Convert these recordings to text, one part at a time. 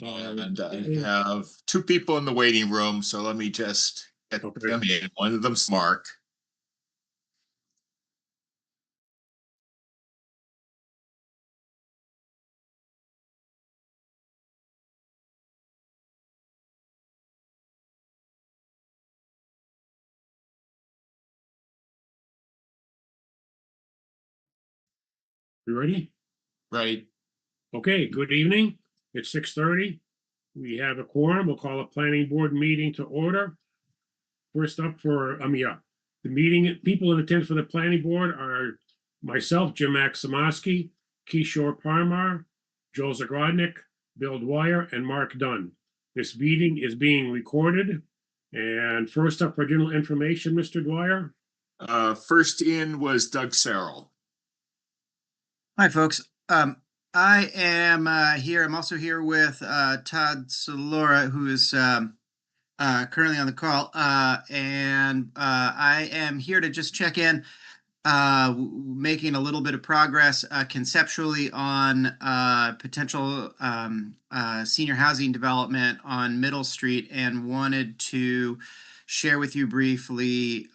And I have two people in the waiting room, so let me just get Okay. them in. One of them's Mark. You ready? Right. Okay, good evening. It's 6:30. We have a quorum. We'll call a planning board meeting to order. First up the meeting, people in attendance for the planning board are myself, Jim Maximowski, Kishore Parmar, Joel Zagrodnik, Bill Dwyer, and Mark Dunn. This meeting is being recorded. And first up for general information, Mr. Dwyer. First in was Doug Serrell. Hi, folks. I am here. I'm also here with Todd Solora, who is currently on the call. And I am here to just check in, making a little bit of progress conceptually on potential senior housing development on Middle Street, and wanted to share with you briefly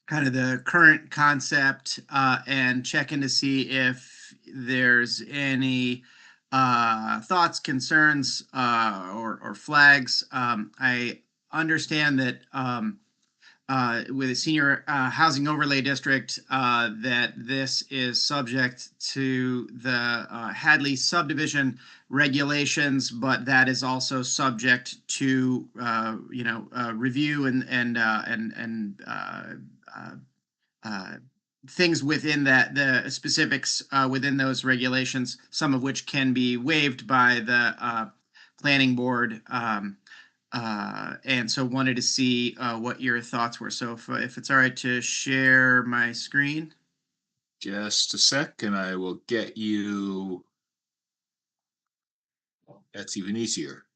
kind of the current concept and check in to see if there's any thoughts, concerns, or flags. I understand that with a senior housing overlay district, that this is subject to the Hadley subdivision regulations, but that is also subject to review and things within that, the specifics within those regulations, some of which can be waived by the planning board. And so wanted to see what your thoughts were. So if it's all right to share my screen. Just a sec, and I will get you. That's even easier.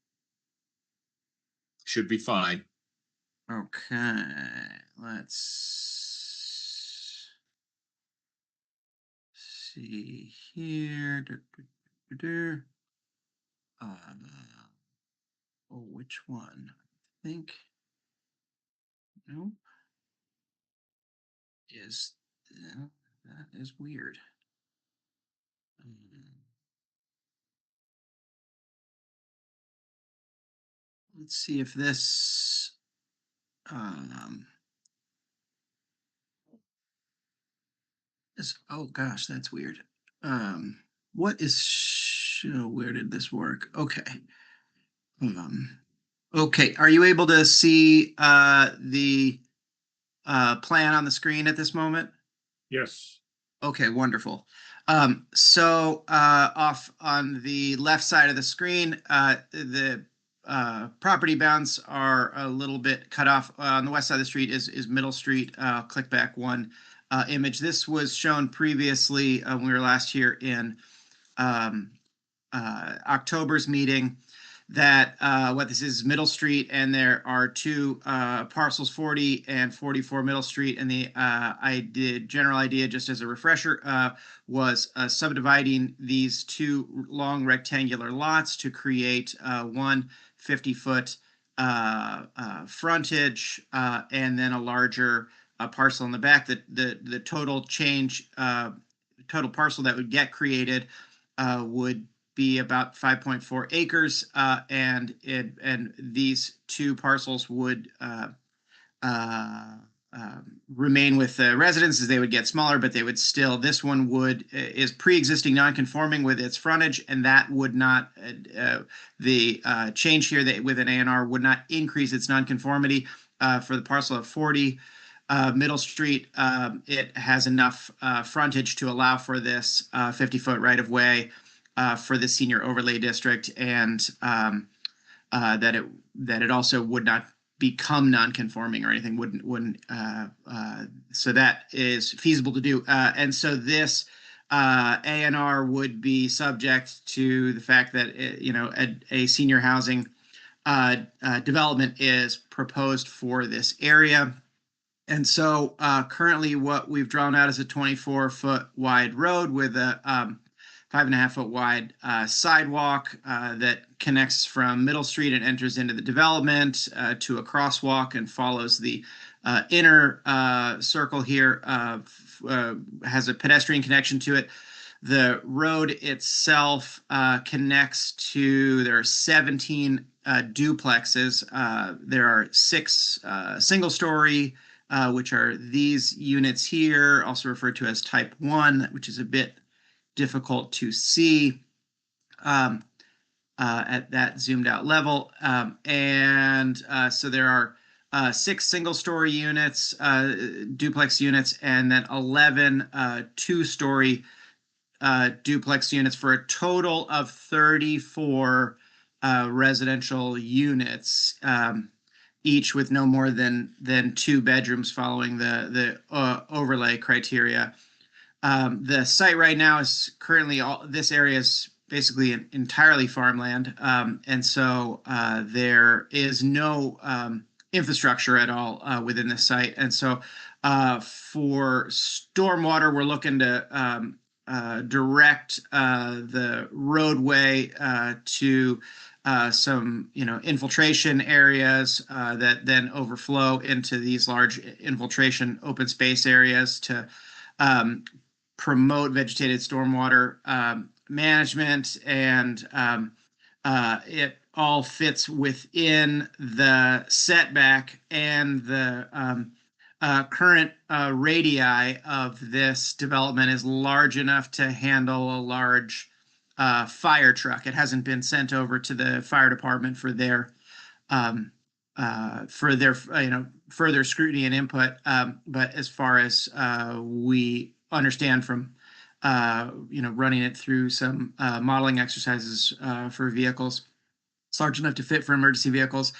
Should be fine. Okay, let's see here. Oh, which one? I think. Nope. That is weird. Let's see if this oh gosh, that's weird. What is where did this work? Okay. Okay, are you able to see the plan on the screen at this moment? Yes. Okay, wonderful. So off on the left side of the screen, the property bounds are a little bit cut off. On the west side of the street is Middle Street. I'll click back one image. This was shown previously when we were last here in October's meeting. That what this is Middle Street, and there are two parcels, 40 and 44 Middle Street. And the general idea, just as a refresher, was subdividing these two long rectangular lots to create one 50-foot frontage and then a larger parcel in the back. The total total parcel that would get created would be about 5.4 acres, and these two parcels would remain with the residents as they would get smaller, but they would still. This one is pre-existing non-conforming with its frontage, and that would not the change here that with an A&R would not increase its non-conformity for the parcel of 40. Middle Street, it has enough frontage to allow for this 50-foot right-of-way for the senior overlay district, and that it also would not become non-conforming or anything. Wouldn't so that is feasible to do. And so this A&R would be subject to the fact that a senior housing development is proposed for this area. And so currently what we've drawn out is a 24-foot wide road with a 5.5 foot wide sidewalk that connects from Middle Street and enters into the development to a crosswalk and follows the inner circle here, has a pedestrian connection to it. The road itself connects to, there are 17 duplexes. There are 6 single-story, which are these units here, also referred to as type 1, which is a bit difficult to see at that zoomed out level. So there are 6 single-story units, duplex units, and then 11 two-story duplex units, for a total of 34 residential units, each with no more than 2 bedrooms following the overlay criteria. The site right now is currently, this area is basically entirely farmland, and so there is no infrastructure at all within the site. And so for stormwater, we're looking to direct the roadway to some infiltration areas that then overflow into these large infiltration open space areas to promote vegetated stormwater management, and it all fits within the setback and the current radii of this development is large enough to handle a large fire truck. It hasn't been sent over to the fire department for their further scrutiny and input. But as far as we understand from running it through some modeling exercises for vehicles, it's large enough to fit for emergency vehicles.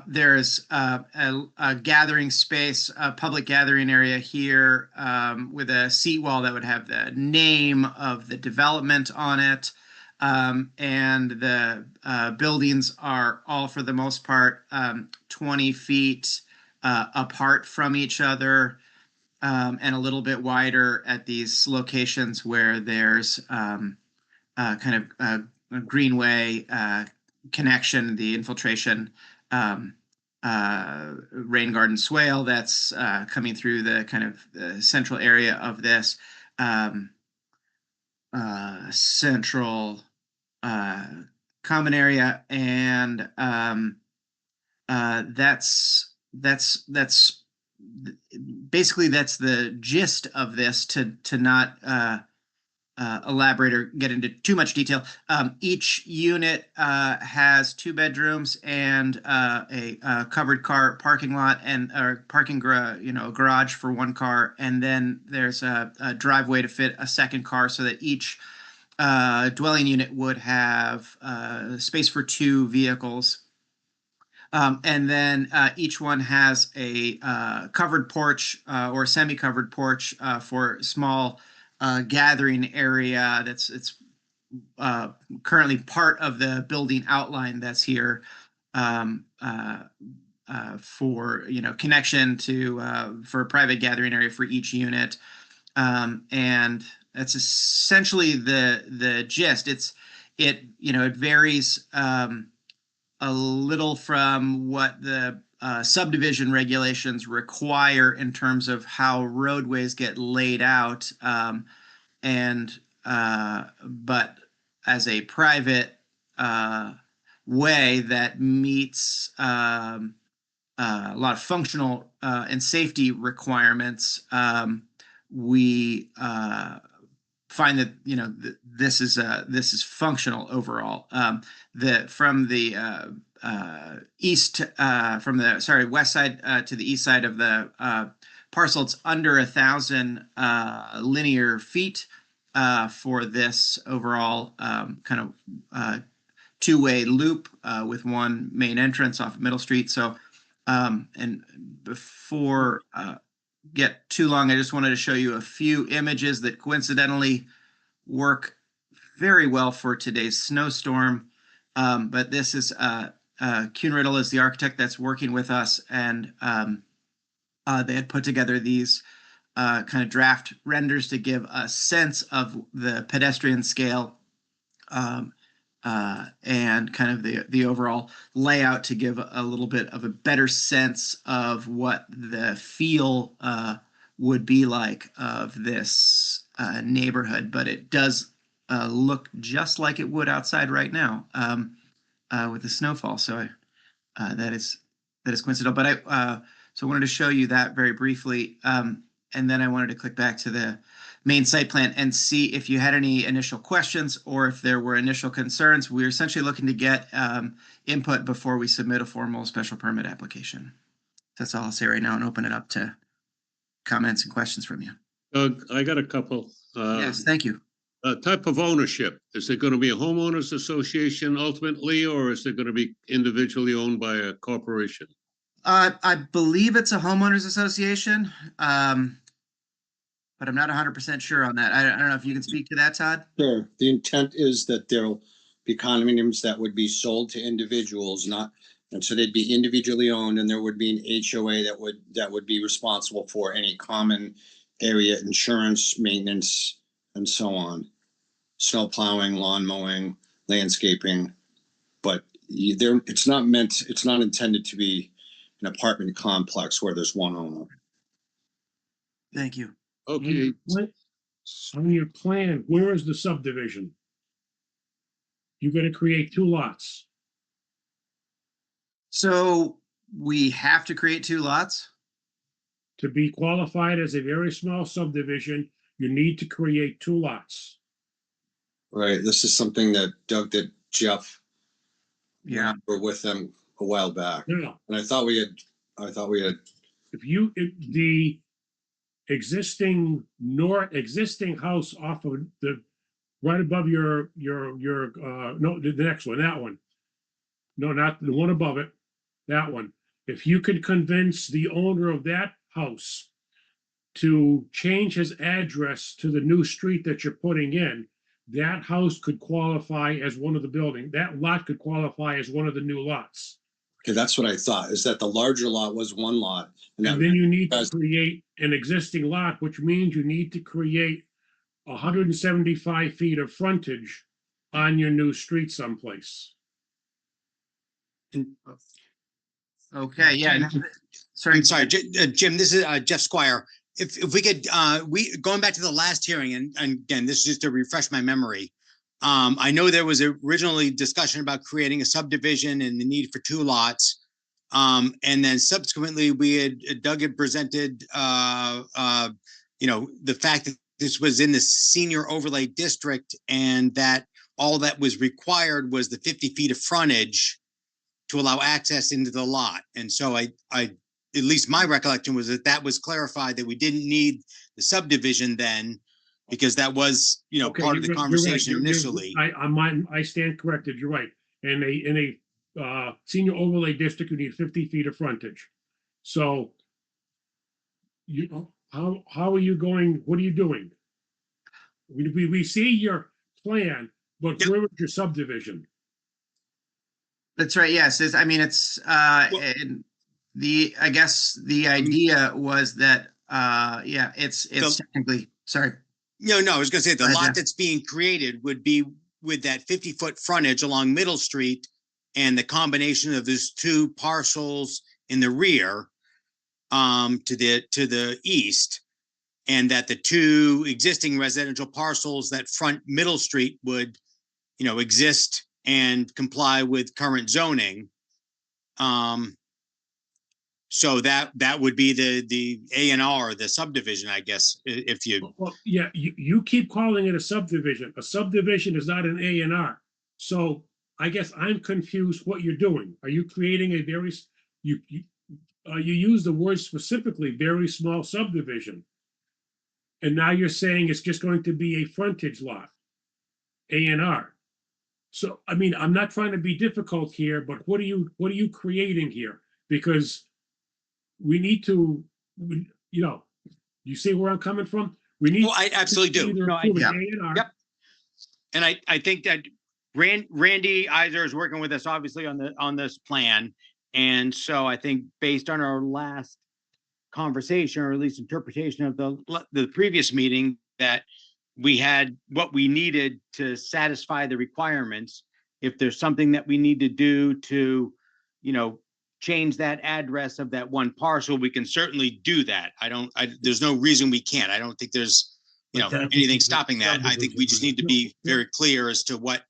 There's a gathering space, a public gathering area here with a seat wall that would have the name of the development on it. And the buildings are all, for the most part, 20 feet apart from each other, and a little bit wider at these locations where there's kind of a greenway connection, the infiltration rain garden swale that's coming through the kind of the central area of this central common area, and that's basically that's the gist of this. To not elaborate or get into too much detail, each unit has 2 bedrooms and a covered car parking lot and garage for 1 car, and then there's a driveway to fit a second car, so that each dwelling unit would have space for 2 vehicles. And then each one has a covered porch or semi-covered porch for small gathering area. It's currently part of the building outline that's here for connection to for a private gathering area for each unit, and that's essentially the gist. It varies a little from what the subdivision regulations require in terms of how roadways get laid out, but as a private way that meets a lot of functional and safety requirements, we find that this is functional overall. From the west side to the east side of the parcel, it's under 1,000 linear feet for this overall kind of 2-way loop with one main entrance off of Middle Street. So, and before get too long, I just wanted to show you a few images that coincidentally work very well for today's snowstorm. But this is Kuhn Riddle is the architect that's working with us, and they had put together these kind of draft renders to give a sense of the pedestrian scale, and kind of the overall layout to give a little bit of a better sense of what the feel would be like of this neighborhood. But it does look just like it would outside right now, with the snowfall. So that is coincidental. But so I wanted to show you that very briefly, and then I wanted to click back to the main site plan and see if you had any initial questions or if there were initial concerns. We're essentially looking to get input before we submit a formal special permit application. That's all I'll say right now, and open it up to comments and questions from you. Doug, I got a couple. Yes, thank you. Type of ownership, is it going to be a homeowners association ultimately, or is it going to be individually owned by a corporation? I believe it's a homeowners association, but I'm not 100% sure on that. I don't know if you can speak to that, Todd. Sure. The intent is that there'll be condominiums that would be sold to individuals, and so they'd be individually owned, and there would be an HOA that would be responsible for any common area insurance, maintenance, and so on. Snow plowing, lawn mowing, landscaping, but it's not intended to be an apartment complex where there's one owner. Thank you. Okay, On your plan, where is the subdivision? You're gonna create 2 lots. So we have to create 2 lots? To be qualified as a very small subdivision, you need to create 2 lots. Right. This is something that Doug did, Jeff. Yeah. We're with them a while back, No, and I thought we had. if the existing house off of right above your no, the next one, that one. No, not the one above it, that one. If you could convince the owner of that house to change his address to the new street that you're putting in, that house could qualify as one of the building. That lot could qualify as one of the new lots. Okay, that's what I thought. Is that the larger lot was one lot, And then you need to create an existing lot, which means you need to create 175 feet of frontage on your new street someplace. Okay, yeah. Sorry. I'm sorry, Jim, this is Jeff Squire. If we could, going back to the last hearing, and again, this is just to refresh my memory. I know there was originally discussion about creating a subdivision and the need for 2 lots. And then subsequently Doug had presented, the fact that this was in the senior overlay district and that all that was required was the 50 feet of frontage to allow access into the lot. And so I at least my recollection was that was clarified, that we didn't need the subdivision then, because that was, Okay, part of the you're right. conversation initially. I stand corrected. You're right. In a senior overlay district, you need 50 feet of frontage. So how are you going? What are you doing? We see your plan, but Yep. where is your subdivision? That's right. Yes. I mean, it's and I guess the idea was that it's technically, sorry. No, I was gonna say the Right, lot yeah. that's being created would be with that 50-foot frontage along Middle Street and the combination of those 2 parcels in the rear to the east, and that the 2 existing residential parcels that front Middle Street would, exist and comply with current zoning. So that would be the A&R, the subdivision, I guess, if you. Well, yeah, you keep calling it a subdivision. A subdivision is not an A&R. So I guess I'm confused what you're doing. Are you creating a you use the word specifically, very small subdivision. And now you're saying it's just going to be a frontage lot, A&R. So, I mean, I'm not trying to be difficult here, but what are you creating here? Because we need to, you see where I'm coming from? We need. Well, I absolutely do. either No, approve yeah. an A&R. Yep. And I think that Randy Iser is working with us obviously on this plan. And so I think based on our last conversation, or at least interpretation of the previous meeting, that we had what we needed to satisfy the requirements. If there's something that we need to do to, change that address of that one parcel, we can certainly do that. There's no reason we can't. I don't think there's, anything stopping that. I think we just need to be very clear as to what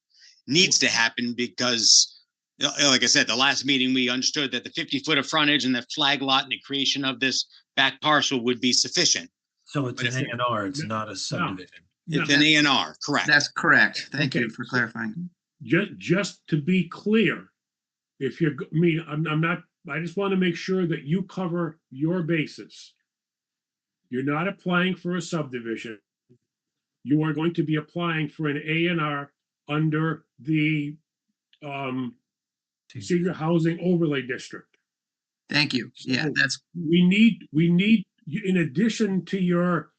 needs to happen, because like I said, the last meeting, we understood that the 50-foot of frontage and the flag lot and the creation of this back parcel would be sufficient. So it's But an A&R, it's not a subdivision. It's an A&R, correct? That's correct. Thank you Okay. for clarifying. Just to be clear, if you're, I'm not, I just want to make sure that you cover your bases. You're not applying for a subdivision. You are going to be applying for an A&R under the senior housing overlay district. Thank you. Yeah, that's We need, in addition to your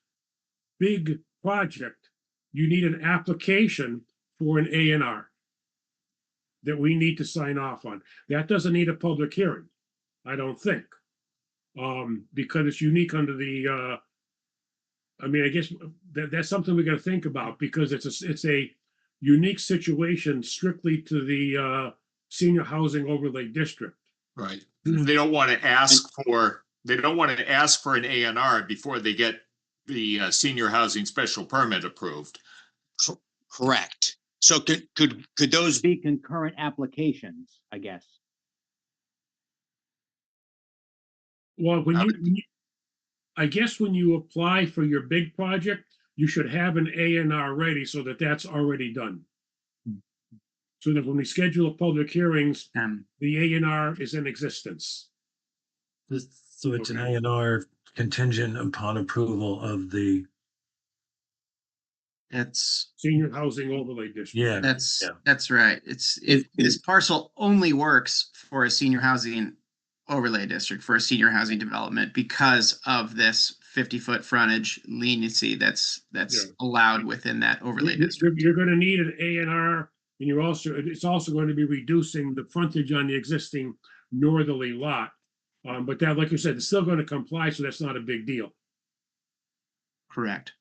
big project, you need an application for an A&R that we need to sign off on. That doesn't need a public hearing, I don't think. Because it's unique under the, I guess that's something we gotta think about, because it's a unique situation strictly to the senior housing overlay district. Right. They don't want to ask for an A&R before they get the senior housing special permit approved. Correct. So could those be concurrent applications, I guess? Well, I guess when you apply for your big project, you should have an A&R ready so that that's already done. So that when we schedule public hearings, the A&R is in existence. So it's an Okay. A&R contingent upon approval of the, that's Senior housing overlay district. yeah. that's right. This parcel only works for a senior housing overlay district, for a senior housing development, because of this 50-foot frontage leniency that's Yeah. allowed within that overlay district. You're gonna need an A&R, and it's also going to be reducing the frontage on the existing northerly lot. But that, like you said, it's still gonna comply, so that's not a big deal. Correct.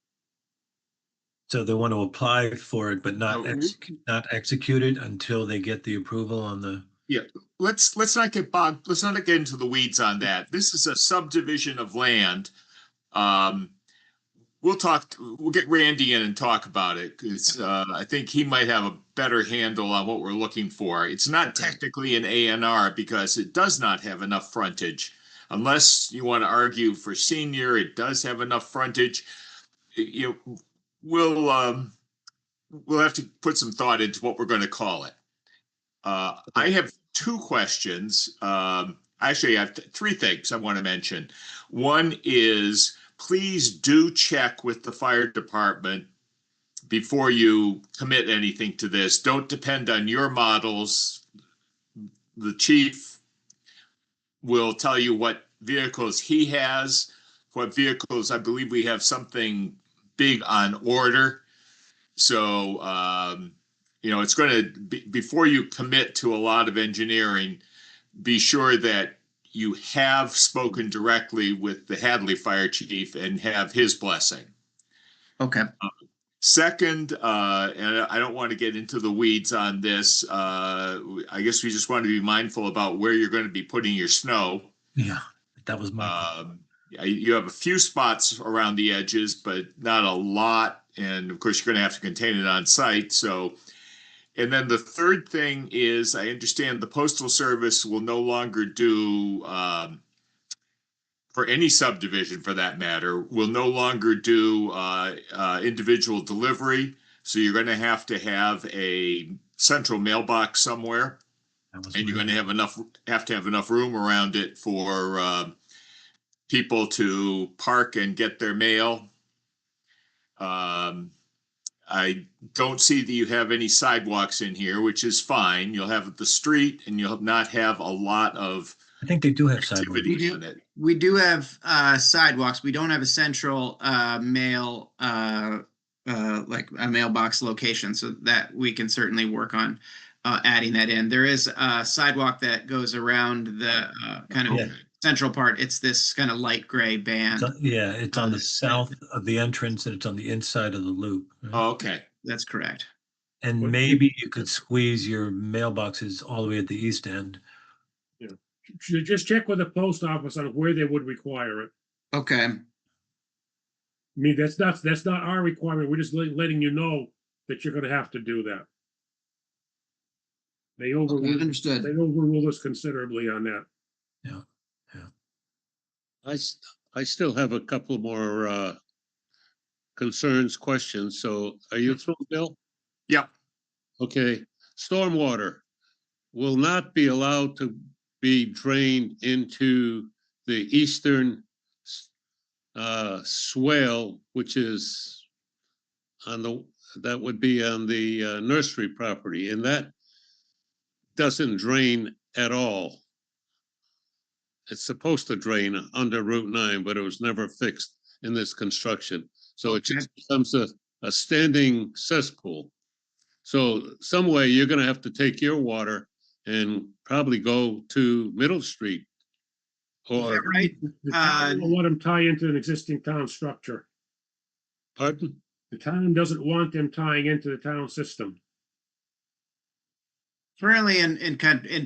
So they want to apply for it, but not Oh, not execute it until they get the approval on the. Let's not get bogged, let's not get into the weeds on that. This is a subdivision of land. We'll get Randy in and talk about it, because I think he might have a better handle on what we're looking for. It's not technically an A&R because it does not have enough frontage. Unless you want to argue for senior, it does have enough frontage. We'll have to put some thought into what we're going to call it. I have two questions. Actually, I have three things I want to mention. One is, please do check with the fire department before you commit anything to this. Don't depend on your models. The chief will tell you what vehicles he has, what vehicles, I believe we have something big on order. So, it's going to be, before you commit to a lot of engineering, be sure that you have spoken directly with the Hadley Fire Chief and have his blessing. Okay. Second, and I don't want to get into the weeds on this, I guess we just want to be mindful about where you're going to be putting your snow. Yeah, that was my. You have a few spots around the edges, but not a lot. And of course, you're going to have to contain it on site. So, and then the third thing is, I understand the Postal Service will no longer do, for any subdivision for that matter, will no longer do individual delivery. So you're going to have a central mailbox somewhere, and you're going to have enough room around it for people to park and get their mail. I don't see that you have any sidewalks in here, which is fine. You'll have the street, and you'll not have a lot of I think they do have sidewalks. activity in it. We do have sidewalks. We don't have a central mail like a mailbox location, so that we can certainly work on adding that in. There is a sidewalk that goes around the kind of Yeah. central part. It's this kind of light gray band. Yeah, it's on the this- south of the entrance and it's on the inside of the loop. right? Oh, okay. That's correct. And What- maybe you could squeeze your mailboxes all the way at the east end. Should just check with the post office on where they would require it. Okay. I mean, that's not our requirement. We're just letting you know that you're gonna have to do that. They Understood. overrule us considerably on that. I still have a couple more concerns, questions. So are you through, Bill? Yep. Okay, stormwater will not be allowed to be drained into the eastern swale, which is that would be on the nursery property, and that doesn't drain at all. It's supposed to drain under Route 9, but it was never fixed in this construction. So it just becomes a standing cesspool. So some way you're gonna have to take your water and probably go to Middle Street. Or, Right. The town will let them tie into an existing town structure. pardon? The town doesn't want them tying into the town system. Currently in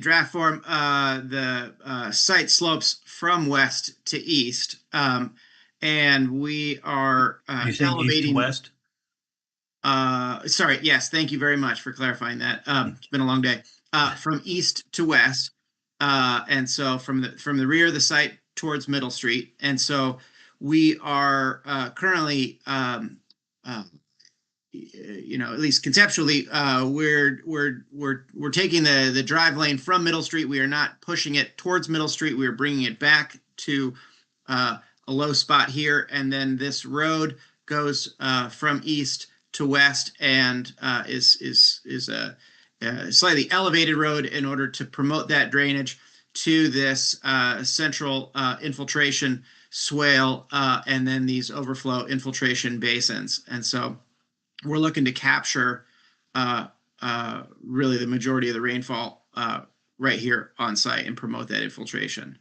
draft form, the site slopes from west to east. And we are You saying east elevating. to west? Sorry, yes, thank you very much for clarifying that. It's been a long day. From east to west. And so from the rear of the site towards Middle Street. And so we are currently at least conceptually, we're taking the drive lane from Middle Street. We are not pushing it towards Middle Street. We are bringing it back to a low spot here, and then this road goes from east to west and is a slightly elevated road in order to promote that drainage to this central infiltration swale and then these overflow infiltration basins. And so we're looking to capture really the majority of the rainfall right here on site and promote that infiltration.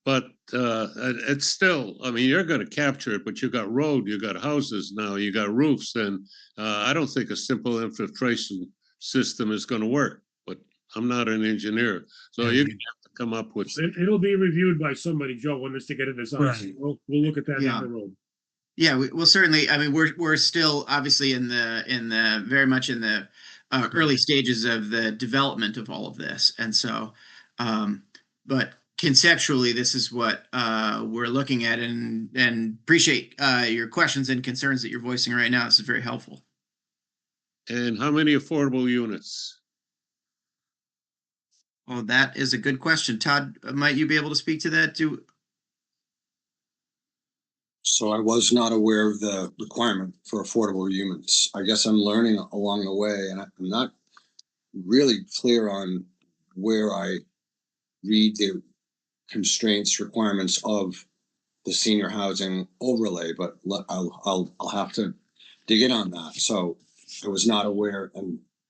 But it's still, I mean, you're gonna capture it, but you got road, you got houses now, you got roofs, and I don't think a simple infiltration system is gonna work, but I'm not an engineer. So you're gonna have to come up with, It'll be reviewed by somebody, Joe, when it's to get a design. Right. We'll look at that Yeah. down the road. Yeah, we'll certainly. I mean, we're still obviously in the very much in the early stages of the development of all of this, and so, but conceptually, this is what we're looking at, and appreciate your questions and concerns that you're voicing right now. This is very helpful. and how many affordable units? Oh, that is a good question. Todd, might you be able to speak to that? So I was not aware of the requirement for affordable units. I guess I'm learning along the way, and I'm not really clear on where I read the constraints, requirements of the senior housing overlay, but I'll have to dig in on that. So I was not aware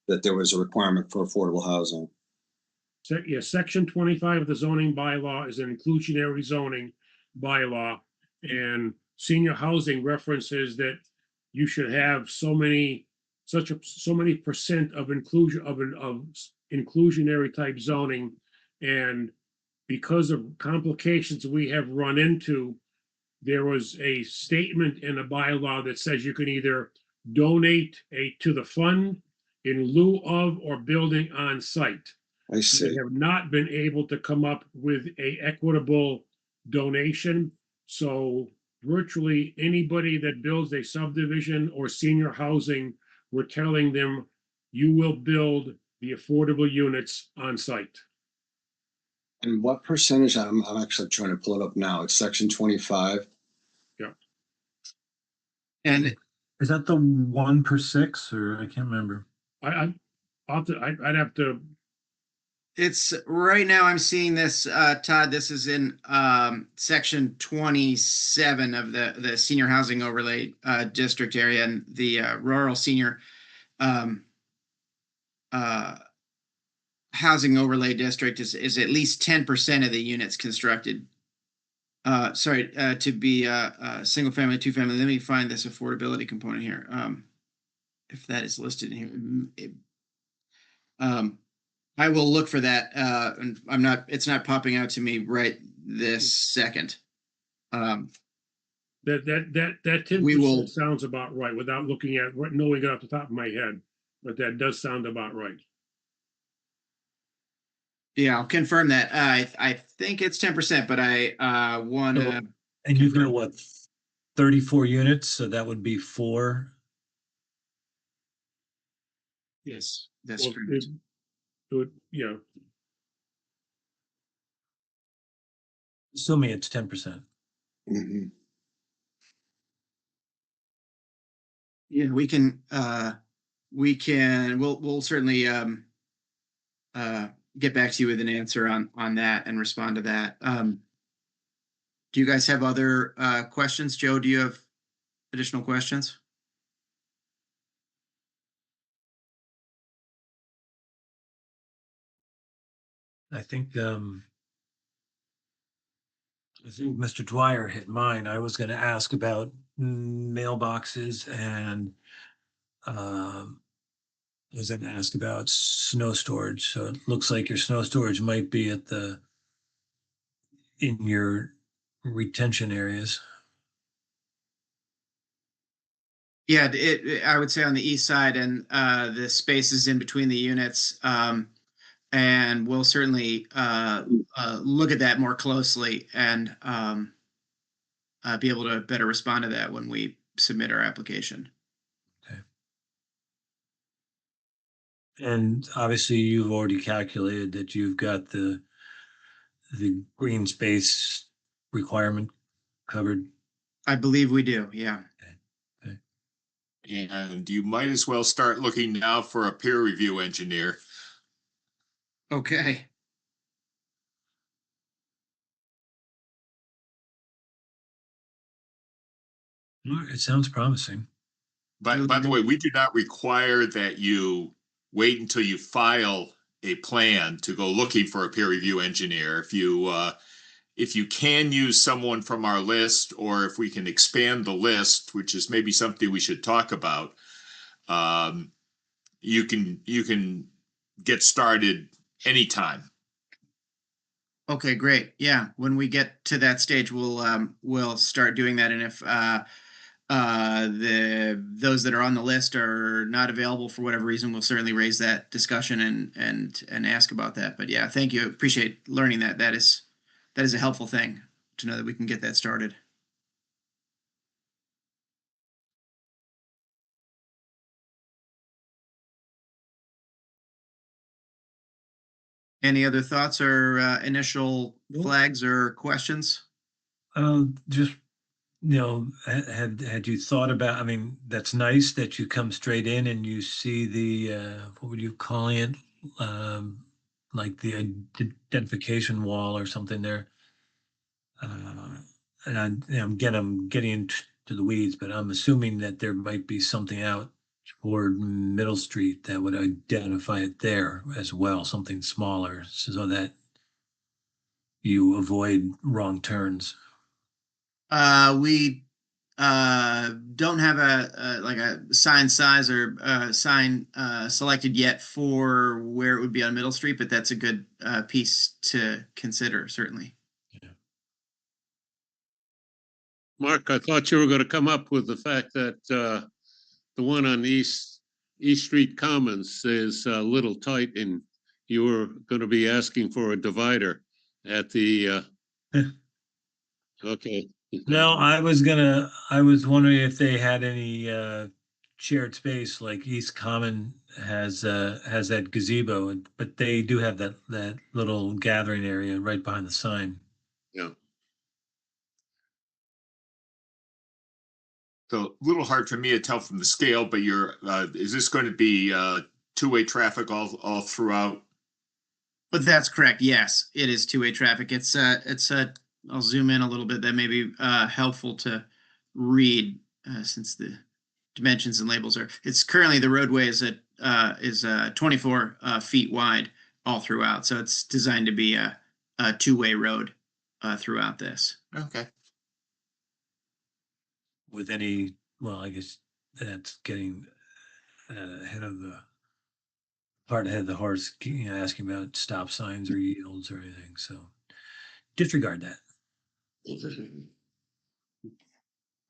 that there was a requirement for affordable housing. Section 25 of the zoning bylaw is an inclusionary zoning bylaw, and senior housing references that you should have so many percent of inclusion of inclusionary type zoning, and because of complications we have run into, there was a statement in a bylaw that says you can either donate to the fund in lieu of or building on site. I see. They have not been able to come up with a equitable donation. So virtually anybody that builds a subdivision or senior housing, we're telling them you will build the affordable units on site. And what percentage? I'm actually trying to pull it up now. It's section 25. And Is that the 1/6 or I can't remember? I'd have to, it's right now I'm seeing this, Todd, this is in section 27 of the senior housing overlay district area and the rural senior housing overlay district is at least 10% of the units constructed. To be single family, two family. Let me find this affordability component here. If that is listed in here. I will look for that. And it's not popping out to me right this second. That 10% We will- sounds about right without looking at what, knowing it off the top of my head, but that does sound about right. Yeah, I'll confirm that. I think it's 10%, but I want to. And you've got what, 34 units, so that would be 4. Yes, that's Well, correct. yeah, Assuming it's 10%. Mhm. Yeah, we'll certainly get back to you with an answer on that and respond to that. Do you guys have other questions? Joe, do you have additional questions? I think Mr. Dwyer hit mine. I was gonna ask about mailboxes and I was gonna ask about snow storage. So it looks like your snow storage might be in your retention areas. Yeah, I would say on the east side and the spaces in between the units. And we'll certainly look at that more closely and be able to better respond to that when we submit our application. And obviously you've already calculated that you've got the green space requirement covered. I believe we do, yeah. And you might as well start looking now for a peer review engineer. Okay. All right, it sounds promising. But by the way, we do not require that you wait until you file a plan to go looking for a peer review engineer. If you can use someone from our list, or if we can expand the list, which is maybe something we should talk about, you can get started anytime. Okay, great. Yeah, when we get to that stage, we'll start doing that. And if those that are on the list are not available for whatever reason, we'll certainly raise that discussion and ask about that. But yeah, thank you. Appreciate learning that. That is a helpful thing to know that we can get that started. Any other thoughts or initial flags or questions? Just, had you thought about, I mean, that's nice that you come straight in and you see the, what would you call it? Like the identification wall or something there. And again, I'm getting into the weeds, but I'm assuming that there might be something out toward Middle Street that would identify it there as well, something smaller, so that you avoid wrong turns. We don't have a sign size or sign selected yet for where it would be on Middle Street, but that's a good piece to consider, certainly. Mark, I thought you were going to come up with the fact that the one on East Street Commons is a little tight, and you were going to be asking for a divider at the. Okay. No, I was wondering if they had any shared space, like East Common has that gazebo, but they do have that little gathering area right behind the sign. Yeah. So a little hard for me to tell from the scale, but is this going to be two-way traffic all throughout? But that's correct. Yes, it is two-way traffic. I'll zoom in a little bit. That may be helpful to read since the dimensions and labels are. It's currently the roadway is 24 feet wide, all throughout. So it's designed to be a two-way road throughout this. Okay. With any, well, I guess that's getting ahead of the part ahead of the horse, asking about stop signs or yields or anything. So disregard that.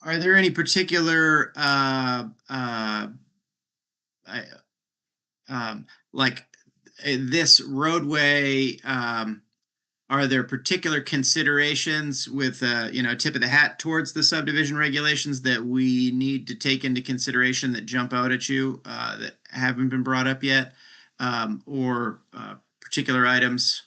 Are there any particular like this roadway? Are there particular considerations with tip of the hat towards the subdivision regulations that we need to take into consideration that jump out at you that haven't been brought up yet, or particular items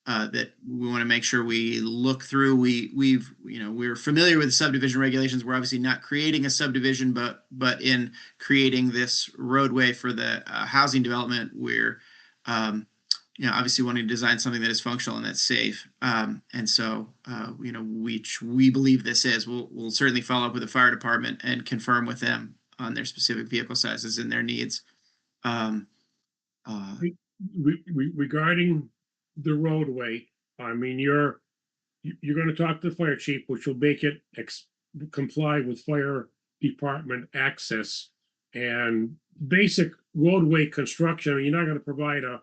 that we want to make sure we look through? We're familiar with the subdivision regulations. We're obviously not creating a subdivision, but in creating this roadway for the housing development, we're obviously wanting to design something that is functional and that's safe. And so, which we believe this is. We'll certainly follow up with the fire department and confirm with them on their specific vehicle sizes and their needs. Regarding the roadway, I mean, you're going to talk to the fire chief, which will make it comply with fire department access and basic roadway construction. I mean, you're not going to provide a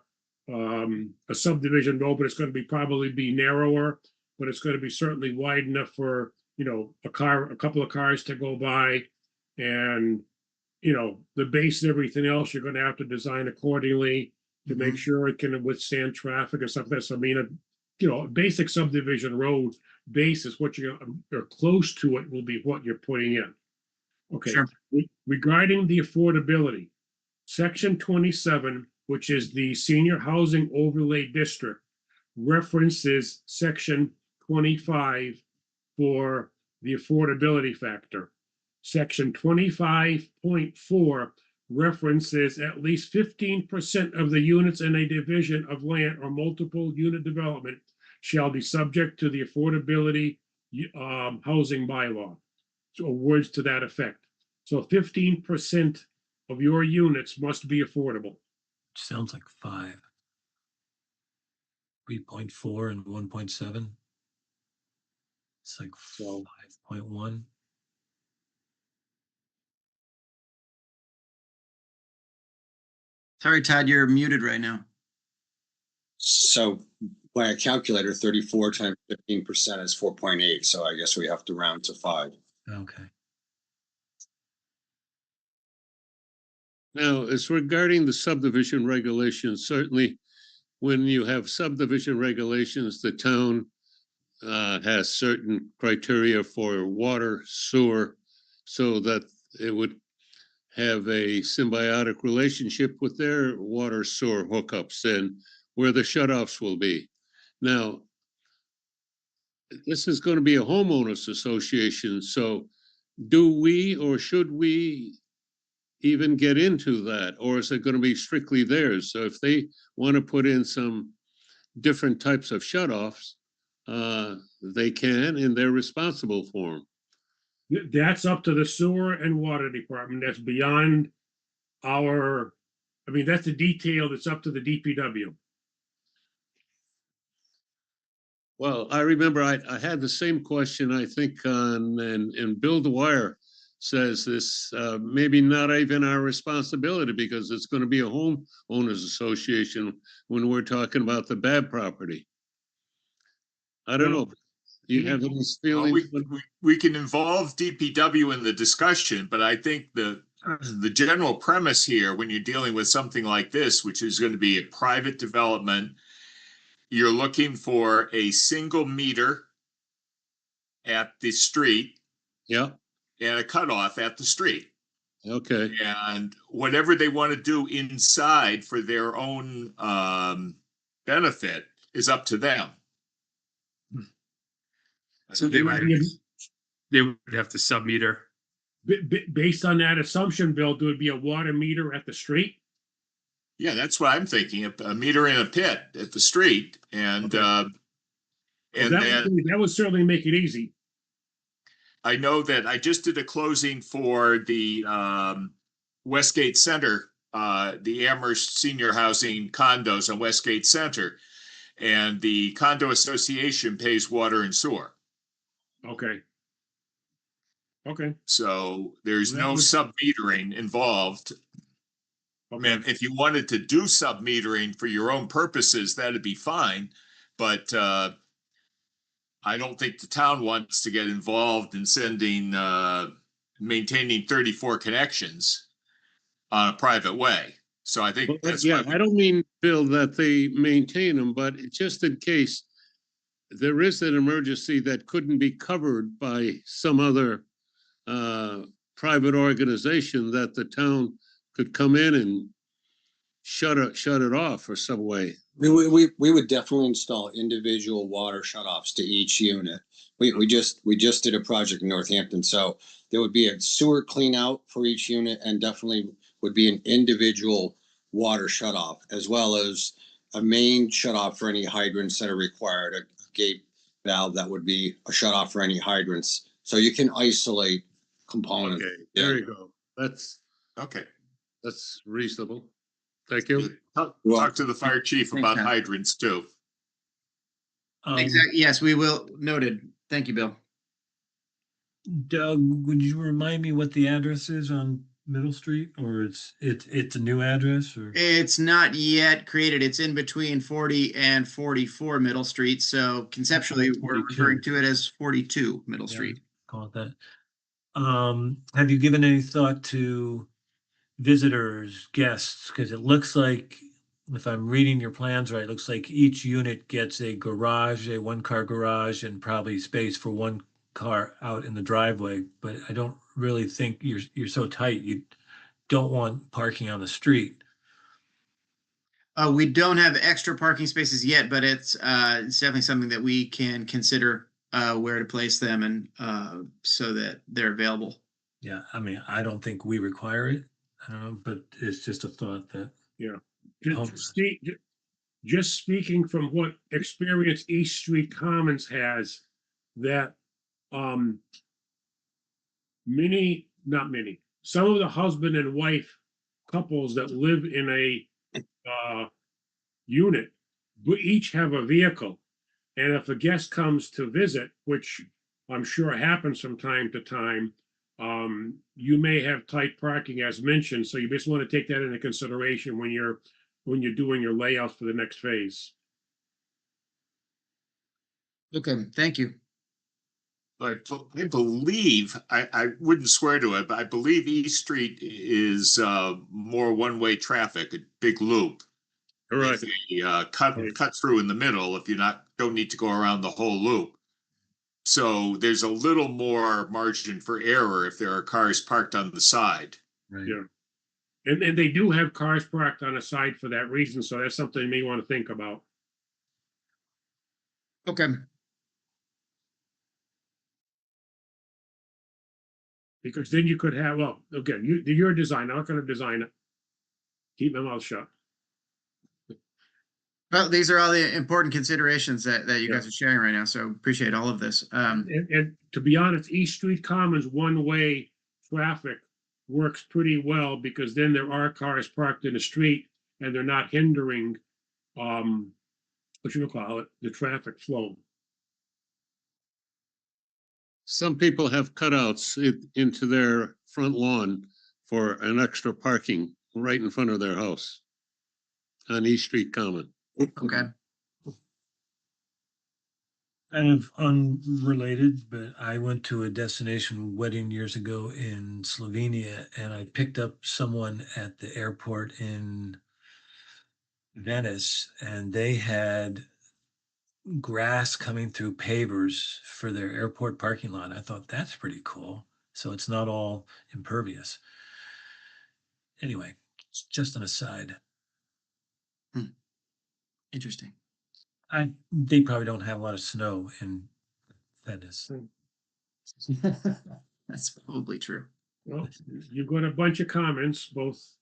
subdivision road, but it's going to probably be narrower, but it's going to be certainly wide enough for, a couple of cars to go by, and, the base and everything else, you're going to have to design accordingly to make sure it can withstand traffic and stuff like that. So, I mean, a basic subdivision road base is what you're close to it will be what you're putting in. Okay. Sure. Regarding the affordability, Section 27, which is the Senior Housing Overlay District, references Section 25 for the affordability factor. Section 25.4 references at least 15% of the units in a division of land or multiple unit development shall be subject to the affordability housing bylaw. So words to that effect. So 15% of your units must be affordable. Sounds like 5. 3.4 and 1.7. It's like 5.1. Sorry, Todd, you're muted right now. So by a calculator, 34 times 15% is 4.8. So I guess we have to round to 5. Okay. Now, as regarding the subdivision regulations, certainly when you have subdivision regulations, the town has certain criteria for water, sewer, so that it would have a symbiotic relationship with their water sewer hookups and where the shutoffs will be. Now, this is going to be a homeowners association, so do we or should we even get into that, or is it going to be strictly theirs? So if they want to put in some different types of shutoffs, they can, and they're responsible for them. That's up to the sewer and water department. That's beyond that's the detail that's up to the DPW. Well, I remember I had the same question, I think, and Bill Dwyer says this, maybe not even our responsibility because it's going to be a homeowners association when we're talking about the bad property. I don't know. Do you have any feelings? We can involve DPW in the discussion, but I think the general premise here, when you're dealing with something like this, which is going to be a private development, you're looking for a single meter at the street. Yeah. And a cutoff at the street. Okay. And whatever they want to do inside for their own benefit is up to them. So they would have to sub-meter. Based on that assumption, Bill, there would be a water meter at the street? Yeah, that's what I'm thinking. A meter in a pit at the street. And that would certainly make it easy. I know that I just did a closing for the Westgate Center the Amherst Senior Housing condos on Westgate Center. And the condo association pays water and sewer. Okay. Okay, So there's That no would- sub-metering involved. I okay, mean, if you wanted to do sub-metering for your own purposes, that'd be fine. But I don't think the town wants to get involved in maintaining 34 connections on a private way. So I think Well, that's yeah, why I don't mean, Bill, that they maintain them, but just in case there is an emergency that couldn't be covered by some other private organization, that the town could come in and shut it off or some way. We would definitely install individual water shutoffs to each unit. We just did a project in Northampton, so there would be a sewer clean out for each unit and definitely would be an individual water shutoff, as well as a main shutoff for any hydrants that are required, a gate valve that would be a shutoff for any hydrants. So you can isolate components. Okay, there you go. okay. That's reasonable. Thank you. Talk to the fire chief Thanks, about Tom. hydrants too. Exactly. Yes, we will. Noted. Thank you, Bill. Doug, would you remind me what the address is on Middle Street, or it's a new address, or? It's not yet created. It's in between 40 and 44 Middle Street. So conceptually, we're 42. referring to it as 42 Middle Yeah. Street. Call it that. Have you given any thought to visitors, guests? Because it looks like, if I'm reading your plans right, it looks like each unit gets a garage, a one-car garage, and probably space for one car out in the driveway. But I don't really think you're so tight. You don't want parking on the street. We don't have extra parking spaces yet, but it's definitely something that we can consider where to place them and so that they're available. Yeah, I mean, I don't think we require it, but it's just a thought that. just speaking from what experience East Street Commons has, that some of the husband and wife couples that live in a unit, we each have a vehicle. And if a guest comes to visit, which I'm sure happens from time to time, you may have tight parking as mentioned. So you just want to take that into consideration when you're doing your layouts for the next phase. Okay, thank you. I believe, I wouldn't swear to it, but I believe East Street is more one-way traffic, a big loop. Correct. Cut through in the middle if you don't need to go around the whole loop. So there's a little more margin for error if there are cars parked on the side. Right. Yeah. And they do have cars parked on the side for that reason, so that's something you may want to think about. Okay. Because then you could have, well, again, you're a designer, I'm not gonna design it. Keep my mouth shut. Well, these are all the important considerations that you Yeah. guys are sharing right now. So appreciate all of this. And to be honest, East Street Commons one-way traffic works pretty well because then there are cars parked in the street and they're not hindering, the traffic flow. Some people have cutouts into their front lawn for an extra parking right in front of their house on East Street Common. Okay. Kind of unrelated, but I went to a destination wedding years ago in Slovenia, and I picked up someone at the airport in Venice, and they had grass coming through pavers for their airport parking lot. I thought that's pretty cool. So it's not all impervious. Anyway, it's just an aside. Interesting. They probably don't have a lot of snow in Venice. That's probably true. Well, you've got a bunch of comments, both,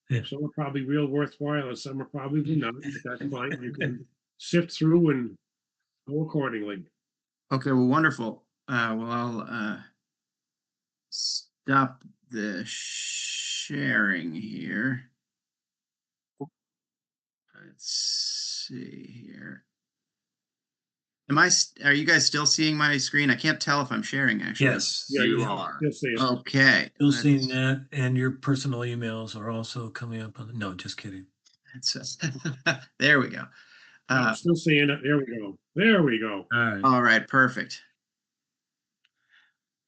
Yeah. some are probably real worthwhile and some are probably not, but that's fine. You can sift through and go accordingly. Okay, well, wonderful. Well, I'll stop the sharing here. Let's see here. Are you guys still seeing my screen? I can't tell if I'm sharing actually. Yes. Yeah, You you are. You'll see it. Okay. Still seeing let's- that, and your personal emails are also coming up on, no, just kidding. There we go. I'm still seeing it. There we go. There we go. All right. All right, perfect.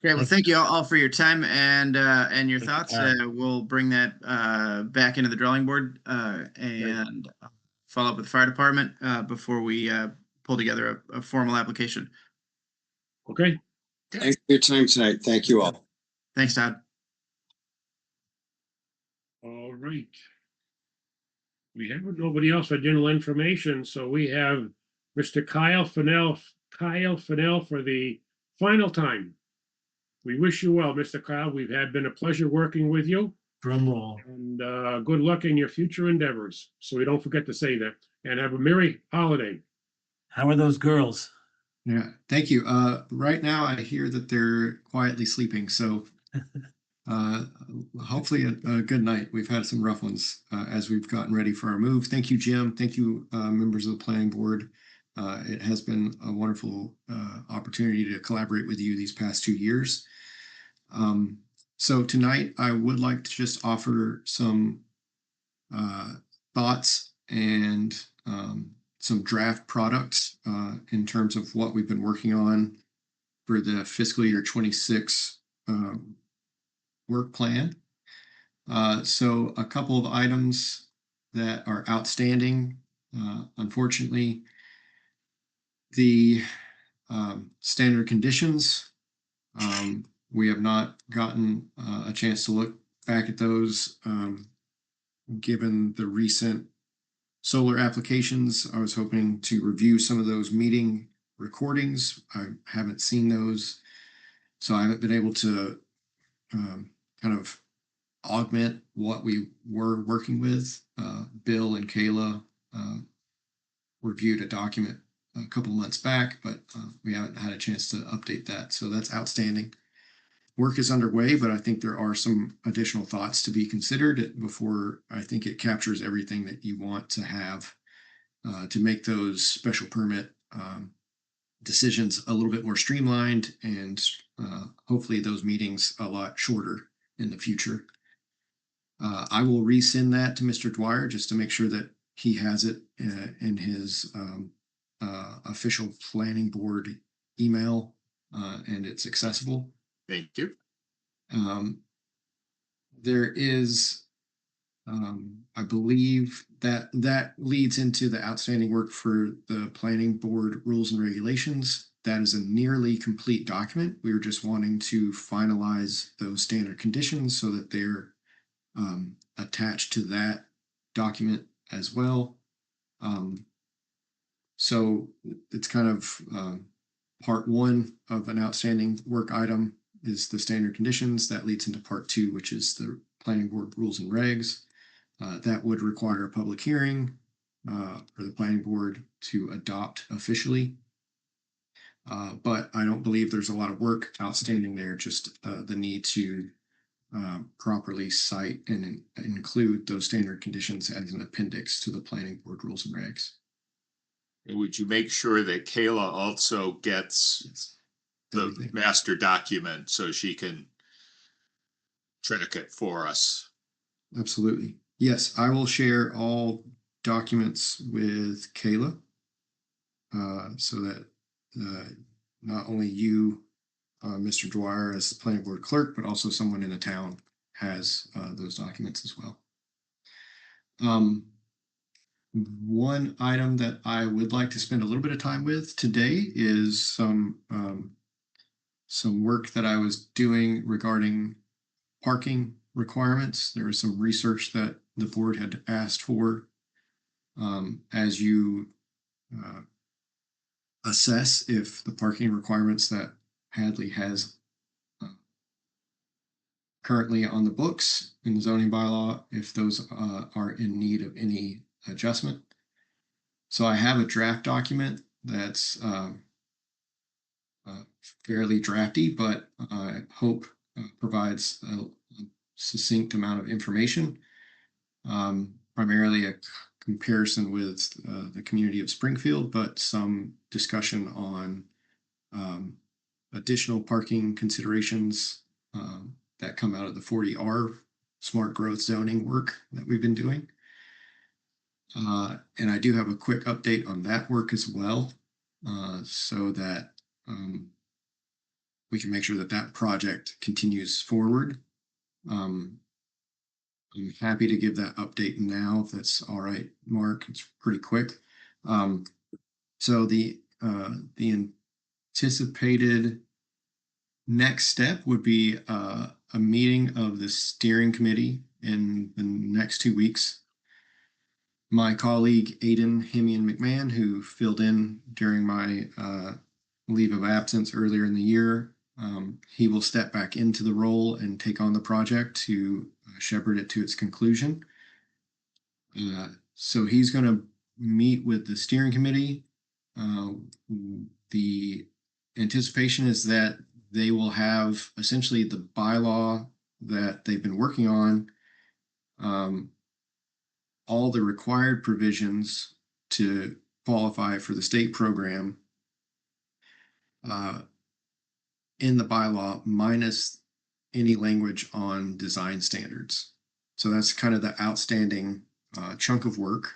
Okay, well, thank you all for your time and your Thank you, thoughts. Todd. We'll bring that back into the drawing board and follow up with the fire department before we pull together a formal application. Okay. Thanks for your time tonight. Thank you all. Thanks, Todd. All right. We have nobody else for general information, so we have Mr. Kyle Fennell for the final time. We wish you well, Mr. Kyle. We've been a pleasure working with you, Drum roll. and good luck in your future endeavors. So we don't forget to say that, and have a merry holiday. How are those girls? Yeah, thank you. Right now I hear that they're quietly sleeping, so hopefully a good night. We've had some rough ones as we've gotten ready for our move. Thank you, Jim. Thank you, members of the planning board. It has been a wonderful opportunity to collaborate with you these past 2 years. So tonight I would like to just offer some thoughts and some draft products in terms of what we've been working on for the fiscal year 26 work plan. So a couple of items that are outstanding. Unfortunately, the standard conditions, we have not gotten a chance to look back at those given the recent solar applications. I was hoping to review some of those meeting recordings. I haven't seen those, so I haven't been able to kind of augment what we were working with. Bill and Kayla reviewed a document a couple months back, but we haven't had a chance to update that. So that's outstanding. Work is underway, but I think there are some additional thoughts to be considered before I think it captures everything that you want to have to make those special permit decisions a little bit more streamlined and hopefully those meetings a lot shorter in the future. I will resend that to Mr. Dwyer just to make sure that he has it in his official planning board email and it's accessible. Thank you. There is, I believe that leads into the outstanding work for the planning board rules and regulations. That is a nearly complete document. We were just wanting to finalize those standard conditions so that they're attached to that document as well. So it's kind of part one of an outstanding work item is the standard conditions. That leads into part two, which is the planning board rules and regs. That would require a public hearing for the planning board to adopt officially. But I don't believe there's a lot of work outstanding there, just the need to properly cite and include those standard conditions as an appendix to the planning board rules and regs. And would you make sure that Kayla also gets Yes. the Everything. master document so she can track it for us? Absolutely. Yes, I will share all documents with Kayla so that not only you, Mr. Dwyer, as the planning board clerk, but also someone in the town has those documents as well. One item that I would like to spend a little bit of time with today is some work that I was doing regarding parking requirements. There was some research that the board had asked for as you assess if the parking requirements that Hadley has currently on the books in the zoning bylaw, if those are in need of any adjustment. So I have a draft document that's fairly drafty, but I hope provides a succinct amount of information. Primarily a comparison with the community of Springfield, but some discussion on additional parking considerations that come out of the 40R smart growth zoning work that we've been doing. And I do have a quick update on that work as well, so that we can make sure that that project continues forward. I'm happy to give that update now, if that's all right, Mark. It's pretty quick. So the anticipated next step would be a meeting of the steering committee in the next 2 weeks. My colleague Aidan Hemian McMahon, who filled in during my leave of absence earlier in the year, he will step back into the role and take on the project to shepherd it to its conclusion. So he's going to meet with the steering committee. The anticipation is that they will have essentially the bylaw that they've been working on, all the required provisions to qualify for the state program in the bylaw, minus any language on design standards. So that's kind of the outstanding chunk of work.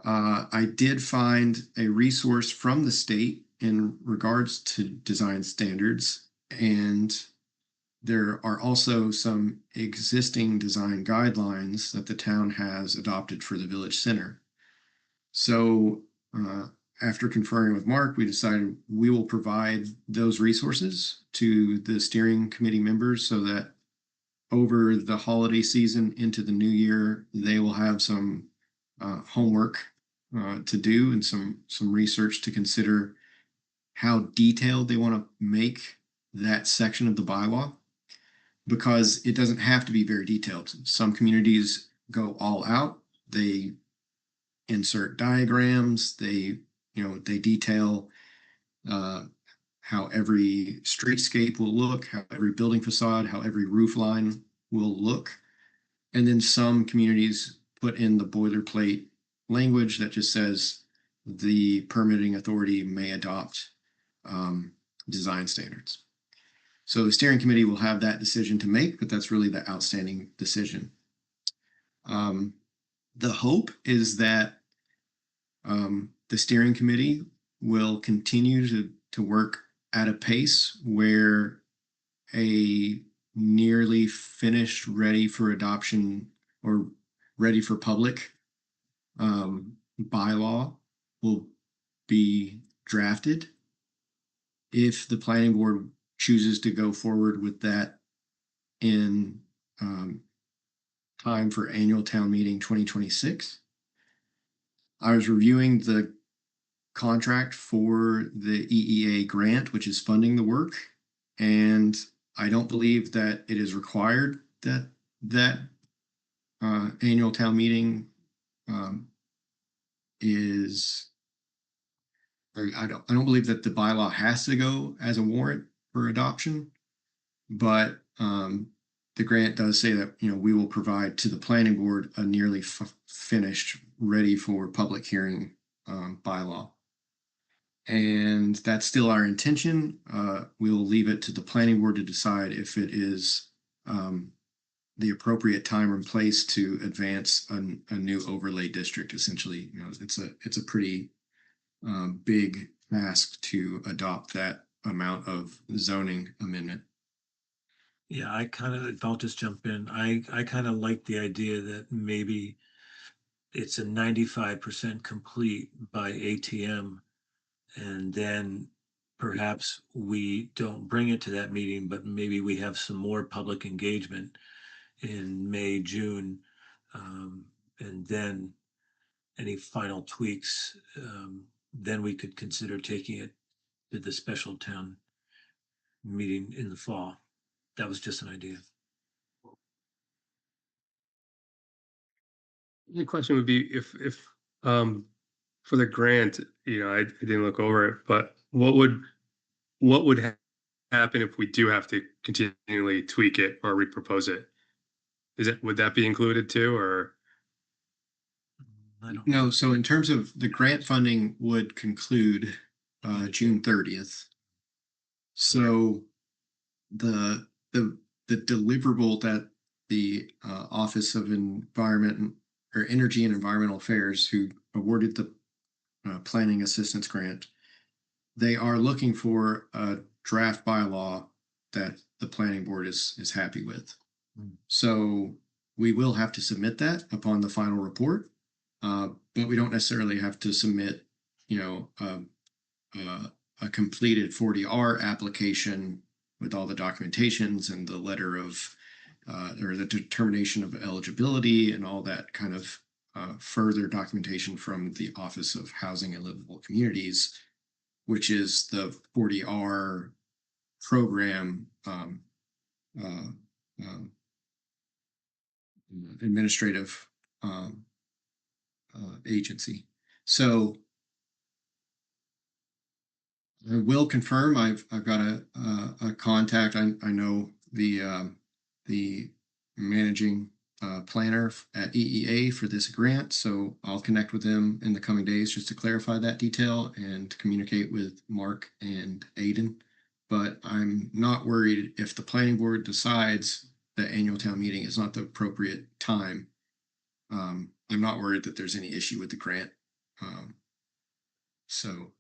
I did find a resource from the state in regards to design standards, and there are also some existing design guidelines that the town has adopted for the village center. So after conferring with Mark, we decided we will provide those resources to the steering committee members so that over the holiday season into the new year, they will have some homework to do and some research to consider how detailed they want to make that section of the bylaw, because it doesn't have to be very detailed. Some communities go all out. They insert diagrams. They detail how every streetscape will look, how every building facade, how every roof line will look. And then some communities put in the boilerplate language that just says the permitting authority may adopt design standards. So the steering committee will have that decision to make, but that's really the outstanding decision. The hope is that the steering committee will continue to work at a pace where a nearly finished, ready for adoption or ready for public bylaw will be drafted. If the planning board chooses to go forward with that in time for annual town meeting 2026. I was reviewing the contract for the EEA grant, which is funding the work, and I don't believe that it is required that annual town meeting I don't believe that the bylaw has to go as a warrant for adoption, but the grant does say that we will provide to the planning board a nearly finished, ready for public hearing bylaw, and that's still our intention. We'll leave it to the planning board to decide if it is the appropriate time and place to advance a new overlay district. Essentially, it's a pretty big task to adopt that amount of zoning amendment. Yeah, if I'll just jump in, I kind of like the idea that maybe it's a 95% complete by ATM, and then perhaps we don't bring it to that meeting, but maybe we have some more public engagement in May, June, and then any final tweaks, then we could consider taking it to the special town meeting in the fall. That was just an idea. The question would be if for the grant, I didn't look over it, but what would happen if we do have to continually tweak it or repropose it? Would that be included too, or? I don't. No, so in terms of the grant funding would conclude June 30th. So the the deliverable that the Office of Environment or Energy and Environmental Affairs, who awarded the planning assistance grant, they are looking for a draft bylaw that the planning board is happy with. Hmm. So we will have to submit that upon the final report, but we don't necessarily have to submit, a completed 40R application with all the documentations and the letter of or the determination of eligibility and all that kind of further documentation from the Office of Housing and Livable Communities, which is the 40R program administrative agency. So I will confirm. I've got a contact. I know the managing planner at EEA for this grant, so I'll connect with them in the coming days just to clarify that detail and communicate with Mark and Aiden. But I'm not worried if the planning board decides that annual town meeting is not the appropriate time. I'm not worried that there's any issue with the grant. So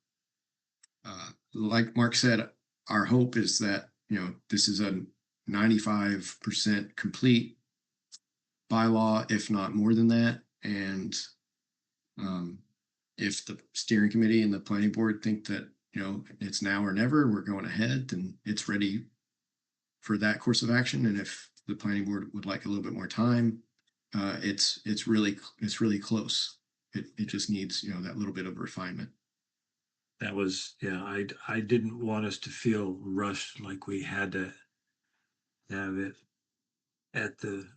like Mark said, our hope is that, this is a 95% complete bylaw, if not more than that. And if the steering committee and the planning board think that, it's now or never, we're going ahead, then it's ready for that course of action. And if the planning board would like a little bit more time, it's really close. It just needs, that little bit of refinement. That was, I didn't want us to feel rushed like we had to have it at the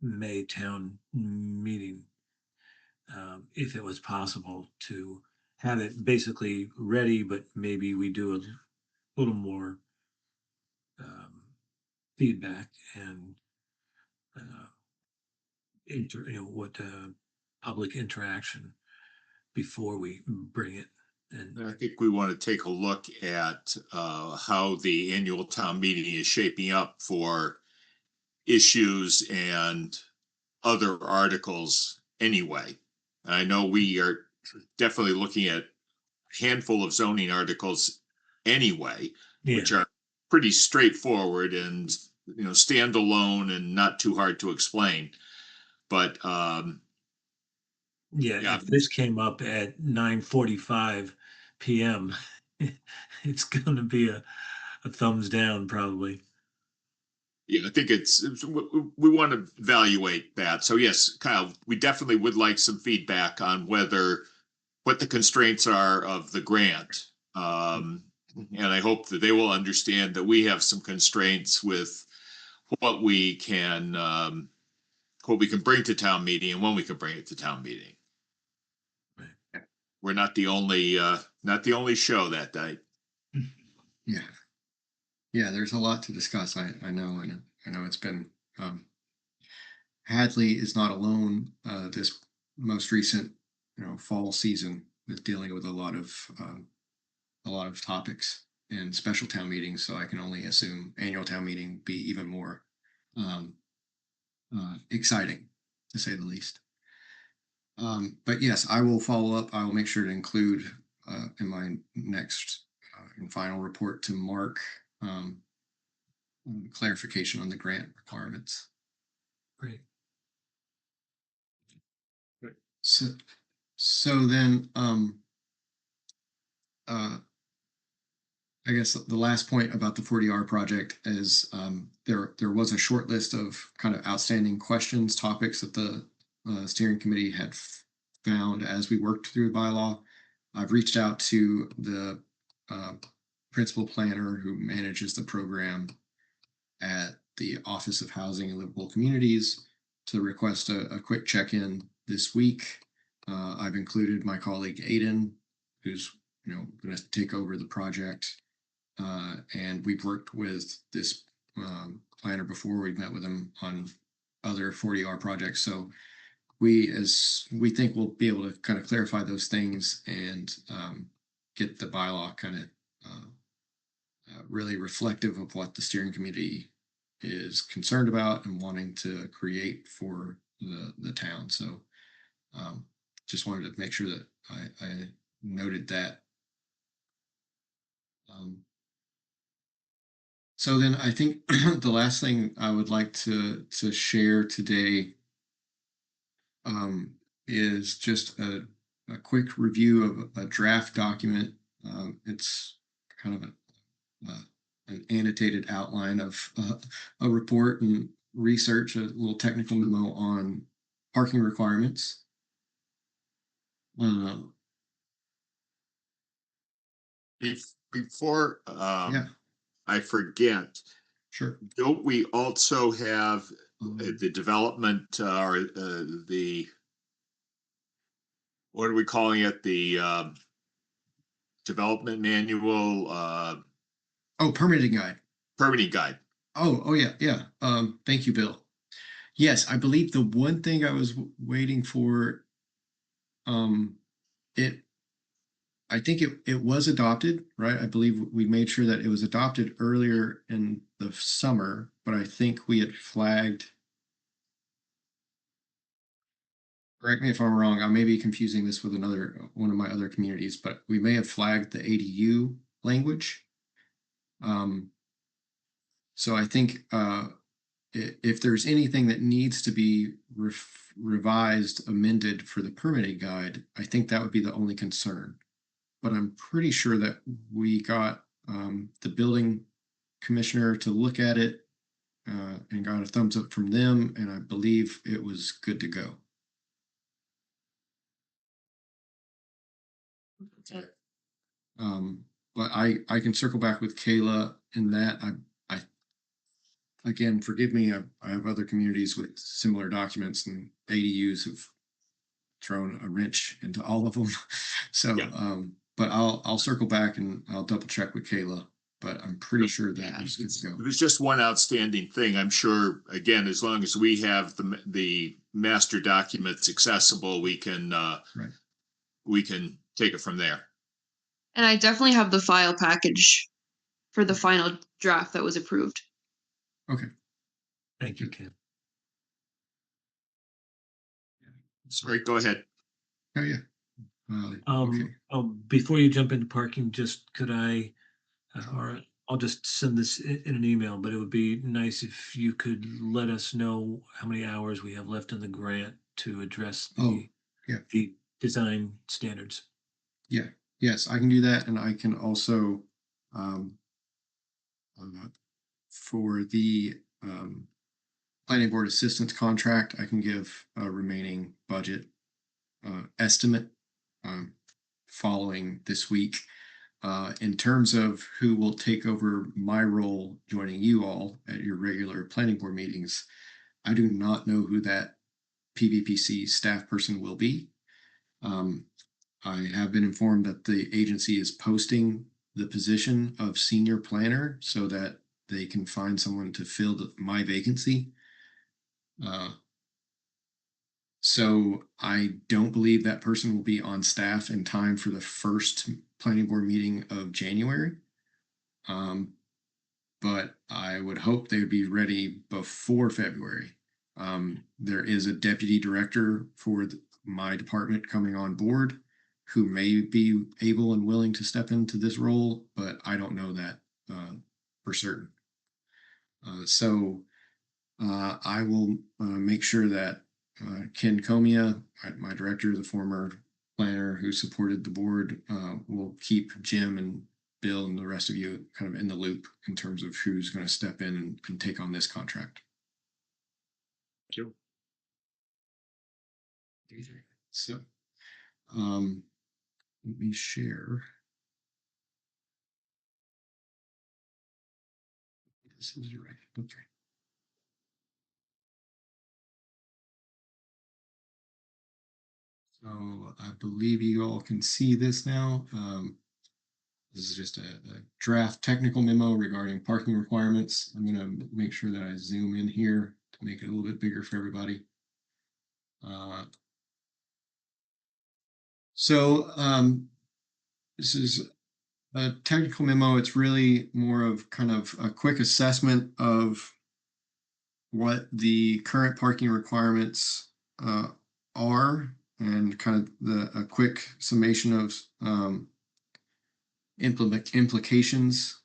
May town meeting. If it was possible to have it basically ready, but maybe we do a little more feedback and public interaction before we bring it. And I think we want to take a look at how the annual town meeting is shaping up for issues and other articles anyway. I know we are definitely looking at a handful of zoning articles anyway, which are pretty straightforward and, standalone and not too hard to explain. But if this came up at 9:45 p.m., it's going to be a thumbs down probably. Yeah, I think we want to evaluate that. So yes, Kyle, we definitely would like some feedback on what the constraints are of the grant. And I hope that they will understand that we have some constraints with what we can bring to town meeting and when we can bring it to town meeting. Right. We're not the only show that night. Yeah. Yeah, there's a lot to discuss. I know it's been Hadley is not alone this most recent fall season with dealing with a lot of topics in special town meetings, so I can only assume annual town meeting be even more exciting, to say the least. But yes, I will follow up. I will make sure to include in my next and final report to Mark clarification on the grant requirements. Great. So then I guess the last point about the 40R project is there was a short list of kind of outstanding questions, topics that the steering committee had found as we worked through the bylaw. I've reached out to the principal planner who manages the program at the Office of Housing and Livable Communities to request a quick check-in this week. I've included my colleague Aiden, who's going to take over the project. And we've worked with this planner before. We've met with him on other 40R projects. So we think we'll be able to kind of clarify those things and get the bylaw kind of really reflective of what the steering committee is concerned about and wanting to create for the town. So just wanted to make sure that I noted that. So then I think the last thing I would like to share today is just a quick review of a draft document. It's kind of an annotated outline of a report and research, a little technical memo on parking requirements. Before Yeah, I forget, sure. don't we also have Um, the development or the, what are we calling it? The development manual, Oh, permitting guide. permitting guide. Oh, yeah, yeah. Thank you, Bill. Yes, I believe the one thing I was waiting for, it, I think it was adopted, right? I believe we made sure that it was adopted earlier in the summer, but I think we had flagged. Correct me if I'm wrong. I may be confusing this with one of my other communities, but we may have flagged the ADU language. So I think if there's anything that needs to be revised, amended for the permitting guide, I think that would be the only concern. But I'm pretty sure that we got the building commissioner to look at it and got a thumbs up from them, and I believe it was good to go. But I can circle back with Kayla in that. I again, forgive me, I have other communities with similar documents, and ADUs have thrown a wrench into all of them. So Yeah. But I'll circle back and I'll double check with Kayla, but I'm pretty sure that was good to go. There's just one outstanding thing. I'm sure, again, as long as we have the master documents accessible, we can take it from there. And I definitely have the file package for the final draft that was approved. Okay. Thank you, Ken. Sorry, go ahead. Oh, yeah. Okay. Before you jump into parking, just could I, or I'll just send this in an email, but it would be nice if you could let us know how many hours we have left in the grant to address the design standards. Yeah. Yes, I can do that, and I can also for the planning board assistance contract, I can give a remaining budget estimate following this week. In terms of who will take over my role joining you all at your regular planning board meetings, I do not know who that PVPC staff person will be. I have been informed that the agency is posting the position of senior planner so that they can find someone to fill my vacancy. So I don't believe that person will be on staff in time for the first planning board meeting of January. But I would hope they would be ready before February. There is a deputy director for my department coming on board who may be able and willing to step into this role, but I don't know that for certain. So I will make sure that Ken Comia, my director, the former planner who supported the board, will keep Jim and Bill and the rest of you kind of in the loop in terms of who's going to step in and take on this contract. Thank you. So, let me share. This is right. Okay. So I believe you all can see this now. This is just a draft technical memo regarding parking requirements. I'm going to make sure that I zoom in here to make it a little bit bigger for everybody. So this is a technical memo. It's really more of kind of a quick assessment of what the current parking requirements are, and kind of a quick summation of implications.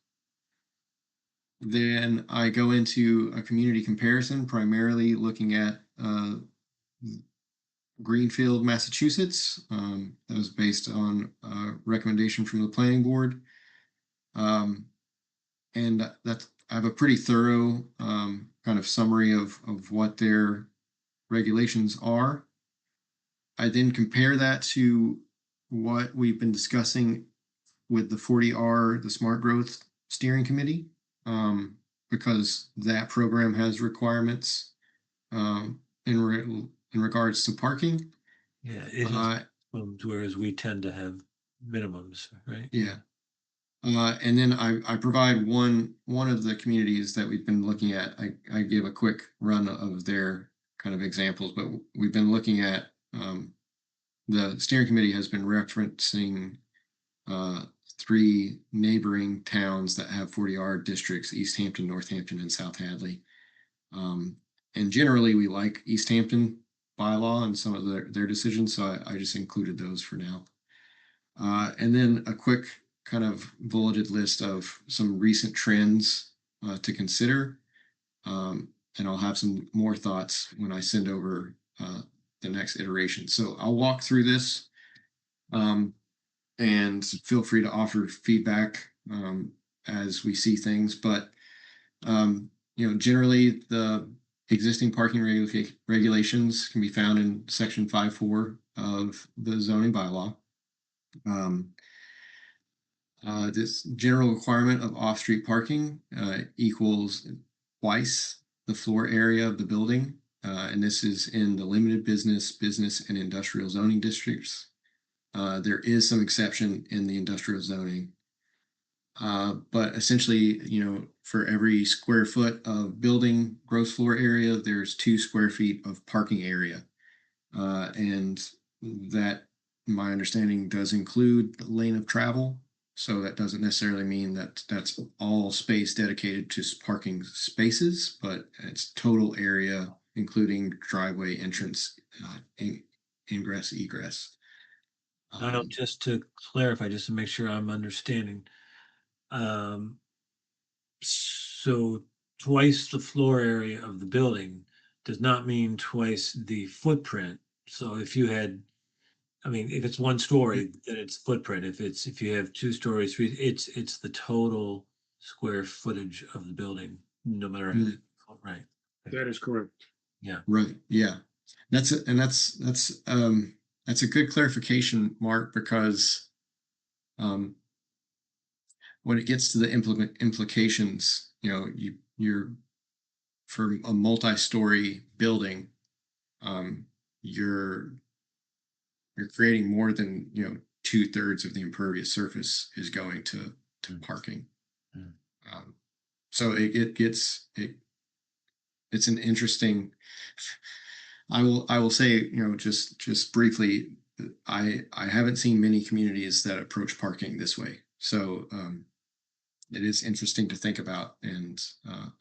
Then I go into a community comparison, primarily looking at Greenfield, Massachusetts. That was based on a recommendation from the planning board. And I have a pretty thorough kind of summary of what their regulations are. I then compare that to what we've been discussing with the 40R, the Smart Growth Steering Committee, because that program has requirements in regards to parking. Yeah, it has minimums, whereas we tend to have minimums, right? Yeah. And then I provide one of the communities that we've been looking at. I give a quick run of their kind of examples, but we've been looking at the steering committee has been referencing 3 neighboring towns that have 40R districts: East Hampton, Northampton, and South Hadley. And generally, we like East Hampton bylaw and some of their decisions, so I just included those for now. And then a quick kind of bulleted list of some recent trends to consider. And I'll have some more thoughts when I send over the next iteration. So I'll walk through this and feel free to offer feedback as we see things. But, generally the existing parking regulations can be found in section 5.4 of the zoning bylaw. This general requirement of off-street parking equals twice the floor area of the building. And this is in the limited business, and industrial zoning districts. There is some exception in the industrial zoning. But essentially, for every square foot of building gross floor area, there's 2 square feet of parking area. And that, my understanding, does include the lane of travel. So that doesn't necessarily mean that that's all space dedicated to parking spaces, but it's total area, including driveway entrance, ingress, egress. Kyle, just to clarify, just to make sure I'm understanding. So twice the floor area of the building does not mean twice the footprint. So if you had, if it's 1 story, then it's footprint. If you have 2 stories, 3, it's the total square footage of the building, no matter how, right? That is correct. Yeah. Right. Yeah. That's a good clarification, Mark, because when it gets to the implications, you're for a multi-story building, you're creating more than 2/3 of the impervious surface is going to parking. So it's an interesting. I will say, just briefly, I haven't seen many communities that approach parking this way. So it is interesting to think about, and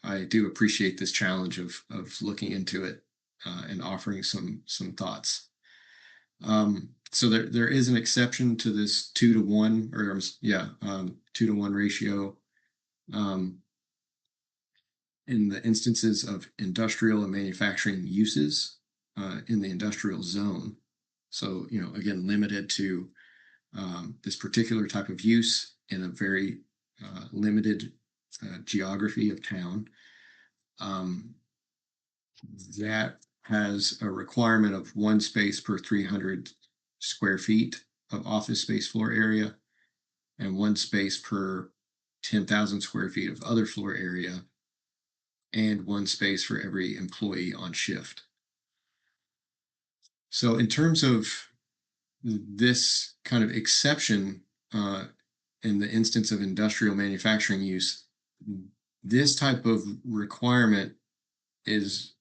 I do appreciate this challenge of looking into it and offering some thoughts. So there is an exception to this 2-to-1, or 2-to-1 ratio in the instances of industrial and manufacturing uses in the industrial zone. So, again, limited to this particular type of use in a very limited geography of town. That has a requirement of 1 space per 300 square feet of office space floor area, and 1 space per 10,000 square feet of other floor area, and 1 space for every employee on shift. So in terms of this kind of exception in the instance of industrial manufacturing use, this type of requirement is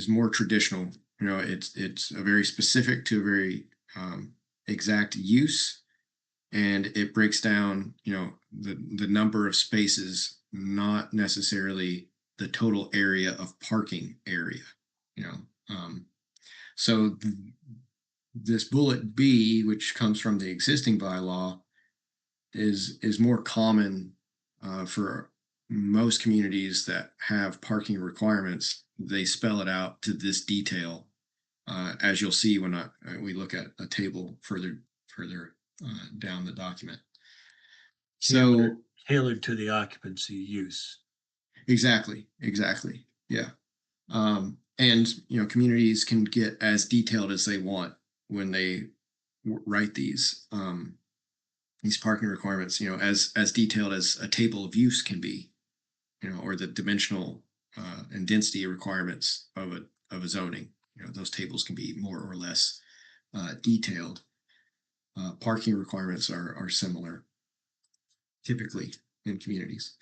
more traditional You know, it's a very specific to a very exact use, and it breaks down, you know, the number of spaces, not necessarily the total area of parking area. You know, so this bullet B, which comes from the existing bylaw, is more common for most communities that have parking requirements. They spell it out to this detail, as you'll see when we look at a table further down the document. So Tailored to the occupancy use. exactly, yeah. And you know, communities can get as detailed as they want when they write these parking requirements. You know, as detailed as a table of use can be. You know, or the dimensional and density requirements of a zoning. You know, those tables can be more or less detailed. Parking requirements are similar, typically in communities.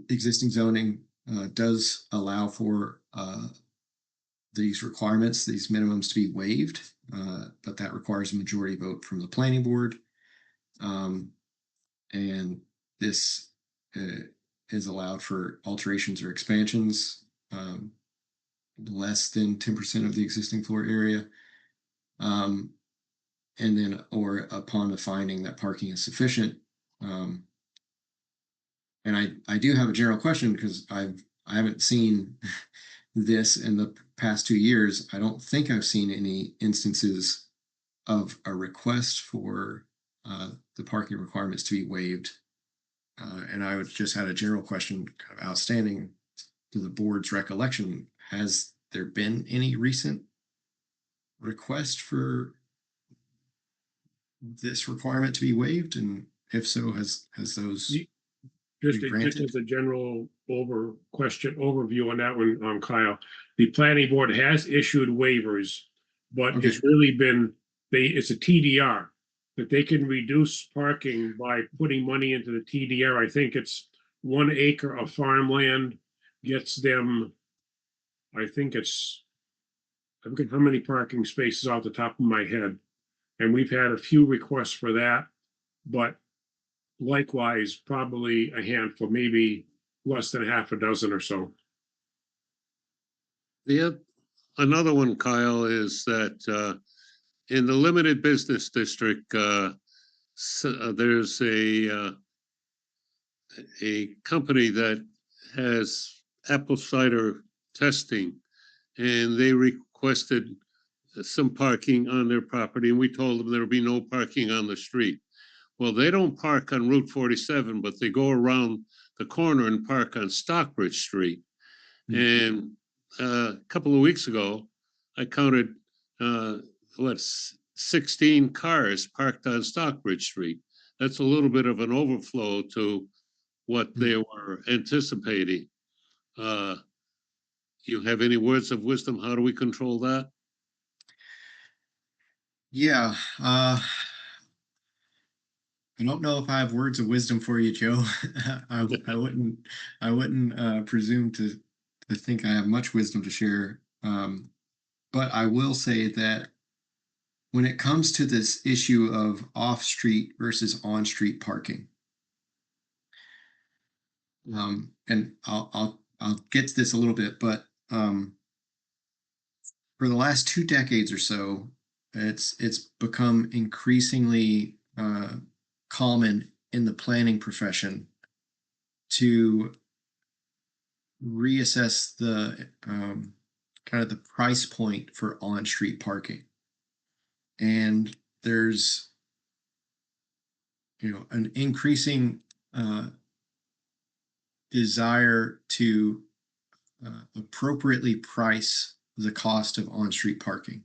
Existing zoning does allow for these requirements, these minimums to be waived, but that requires a majority vote from the planning board. And this is allowed for alterations or expansions less than 10% of the existing floor area. And then, or upon the finding that parking is sufficient. And I do have a general question, because I haven't seen this in the past 2 years. I don't think I've seen any instances of a request for the parking requirements to be waived. And I would just had a general question kind of outstanding to the board's recollection. Has there been any recent request for this requirement to be waived? And if so, has those Just granted? as a general overview on that one, Kyle, the planning board has issued waivers, but Okay. it's really been, it's a TDR, that they can reduce parking by putting money into the TDR. I think it's 1 acre of farmland gets them, I forget how many parking spaces off the top of my head. And we've had a few requests for that, but likewise, probably a handful, maybe less than half a dozen or so. Another one, Kyle, is that in the limited business district, there's a company that has apple cider testing, and they requested some parking on their property, and we told them there'll be no parking on the street. Well, they don't park on Route 47, but they go around the corner and park on Stockbridge Street. And a couple of weeks ago, I counted 16 cars parked on Stockbridge Street. That's a little bit of an overflow to what they were anticipating. You have any words of wisdom? How do we control that? Yeah. I don't know if I have words of wisdom for you, Joe. I wouldn't presume to think I have much wisdom to share. But I will say that when it comes to this issue of off-street versus on-street parking, and I'll get to this a little bit, but for the last 2 decades or so, it's become increasingly common in the planning profession to reassess the kind of the price point for on-street parking. And there's, you know, an increasing desire to appropriately price the cost of on-street parking.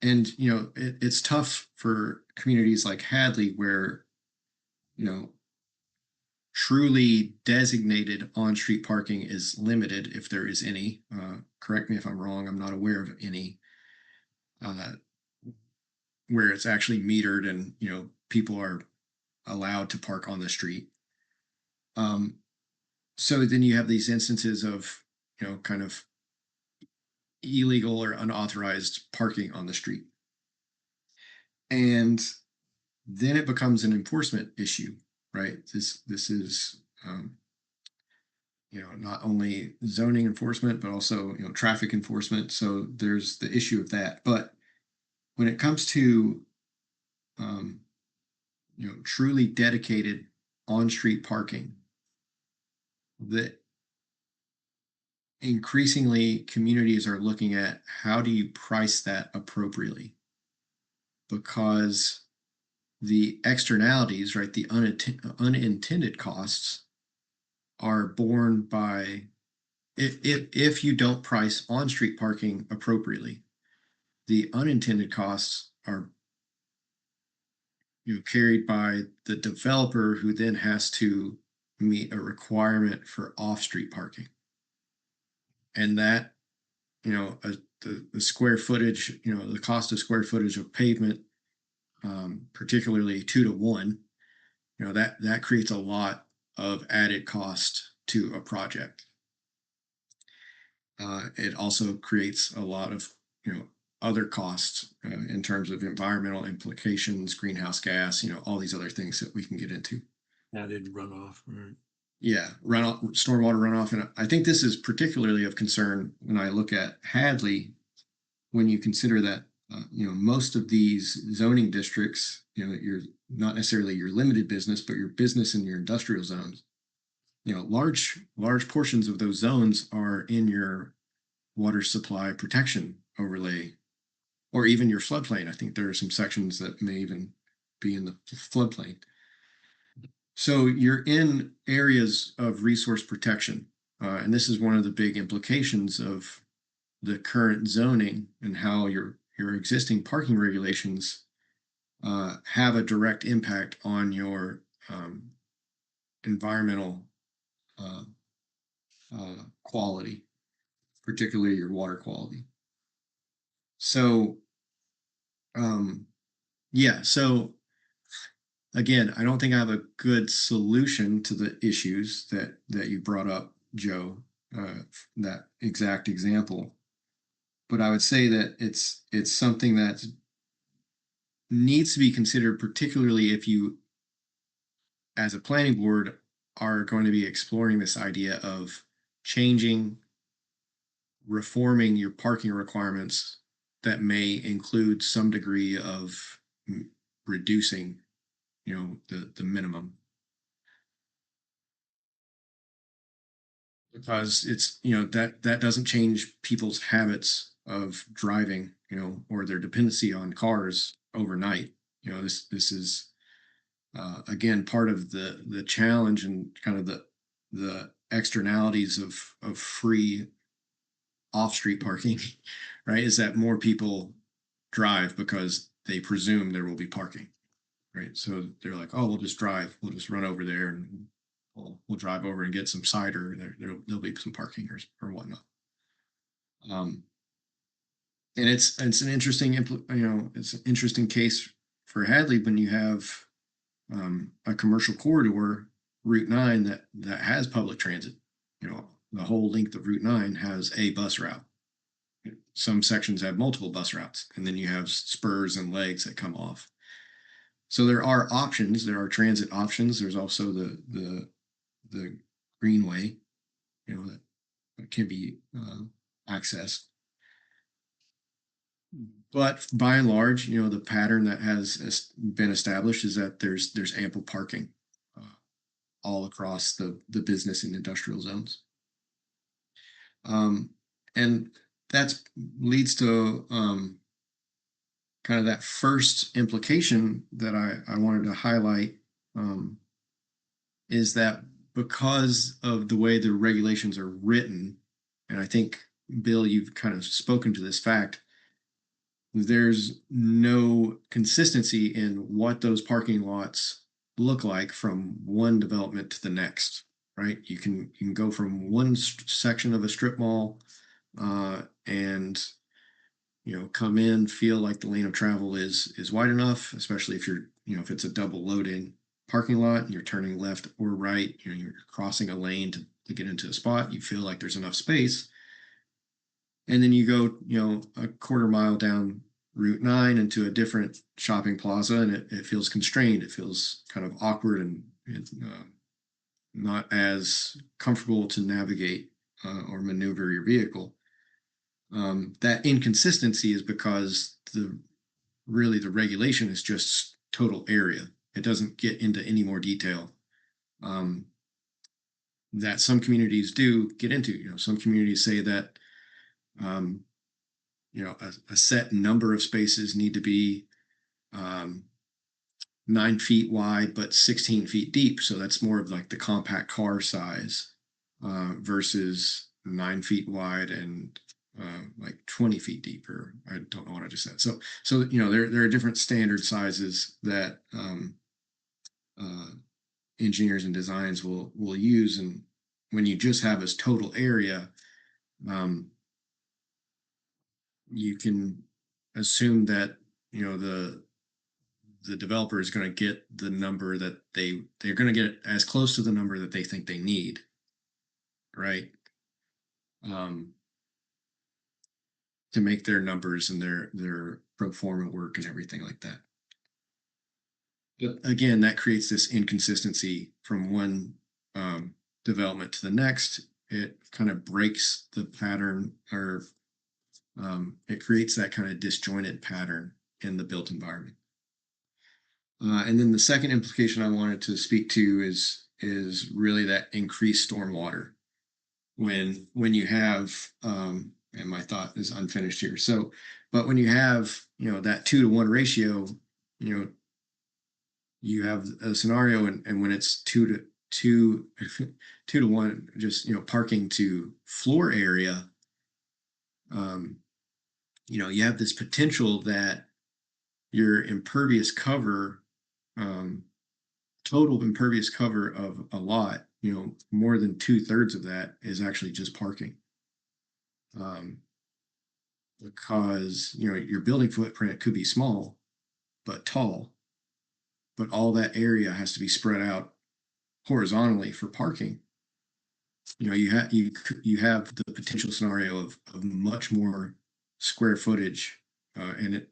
And, you know, it's tough for communities like Hadley, where, you know, truly designated on-street parking is limited, if there is any. Correct me if I'm wrong, I'm not aware of any where it's actually metered and, you know, people are allowed to park on the street. So then you have these instances of, kind of illegal or unauthorized parking on the street. And then it becomes an enforcement issue, right? This is not only zoning enforcement, but also, traffic enforcement. So there's the issue of that. But when it comes to, truly dedicated on-street parking, that increasingly communities are looking at how do you price that appropriately? Because the externalities, right, the unintended costs are borne by, if you don't price on-street parking appropriately, the unintended costs are carried by the developer, who then has to meet a requirement for off-street parking. And that, the square footage, the cost of square footage of pavement, particularly 2 to 1, that creates a lot of added cost to a project. It also creates a lot of, other costs in terms of environmental implications, greenhouse gas, all these other things that we can get into. Added runoff. Right. Yeah, runoff, stormwater runoff. And I think this is particularly of concern when I look at Hadley, when you consider that, most of these zoning districts, you're not necessarily your limited business, but your business and your industrial zones. Large portions of those zones are in your water supply protection overlay, or even your floodplain. I think there are some sections that may even be in the floodplain. So you're in areas of resource protection. And this is one of the big implications of the current zoning and how your existing parking regulations have a direct impact on your environmental quality, particularly your water quality. So, so again, I don't think I have a good solution to the issues that you brought up, Joe, that exact example. But I would say that it's something that needs to be considered, particularly if you, as a planning board, are going to be exploring this idea of changing, reforming your parking requirements that may include some degree of reducing, the minimum. Because it's, that doesn't change people's habits of driving, or their dependency on cars overnight. This is again part of the challenge and kind of the externalities of free off-street parking, right? Is that more people drive because they presume there will be parking, right? So they're like, oh, we'll just run over there and we'll drive over and get some cider. There'll be some parking or whatnot. And it's an interesting, it's an interesting case for Hadley when you have a commercial corridor, Route 9, that has public transit. The whole length of Route 9 has a bus route. Some sections have multiple bus routes, and then you have spurs and legs that come off. So there are options. There are transit options. There's also the greenway, that can be accessed. But by and large, the pattern that has been established is that there's ample parking all across the business and industrial zones. And that leads to kind of that first implication that I wanted to highlight, is that because of the way the regulations are written, and I think, Bill, you've kind of spoken to this fact, there's no consistency in what those parking lots look like from one development to the next, right? You can go from one section of a strip mall and come in, feel like the lane of travel is wide enough, especially if you're, if it's a double loading parking lot and you're turning left or right, you're crossing a lane to get into a spot, you feel like there's enough space. And then you go, a quarter mile down Route 9 into a different shopping plaza, and it feels constrained. It feels kind of awkward and not as comfortable to navigate or maneuver your vehicle. That inconsistency is because the regulation is just total area. It doesn't get into any more detail that some communities do get into. Some communities say that a set number of spaces need to be 9 feet wide but 16 feet deep. So that's more of like the compact car size versus 9 feet wide and like 20 feet deep, or I don't know what I just said. So there are different standard sizes that engineers and designs will use, and when you just have this total area, you can assume that the developer is going to get the number that they're going to get as close to the number that they think they need, right? To make their numbers and their pro forma work and everything like that. But again, that creates this inconsistency from one development to the next. It kind of breaks the pattern, or it creates that kind of disjointed pattern in the built environment. And then the second implication I wanted to speak to is really that increased stormwater. When you have and my thought is unfinished here. But when you have, that 2-to-1 ratio, you have a scenario, and when it's 2-to-1, just, parking to floor area, you have this potential that your impervious cover, total impervious cover of a lot, more than 2/3 of that is actually just parking. Because your building footprint could be small but tall, but all that area has to be spread out horizontally for parking. You have the potential scenario of much more square footage and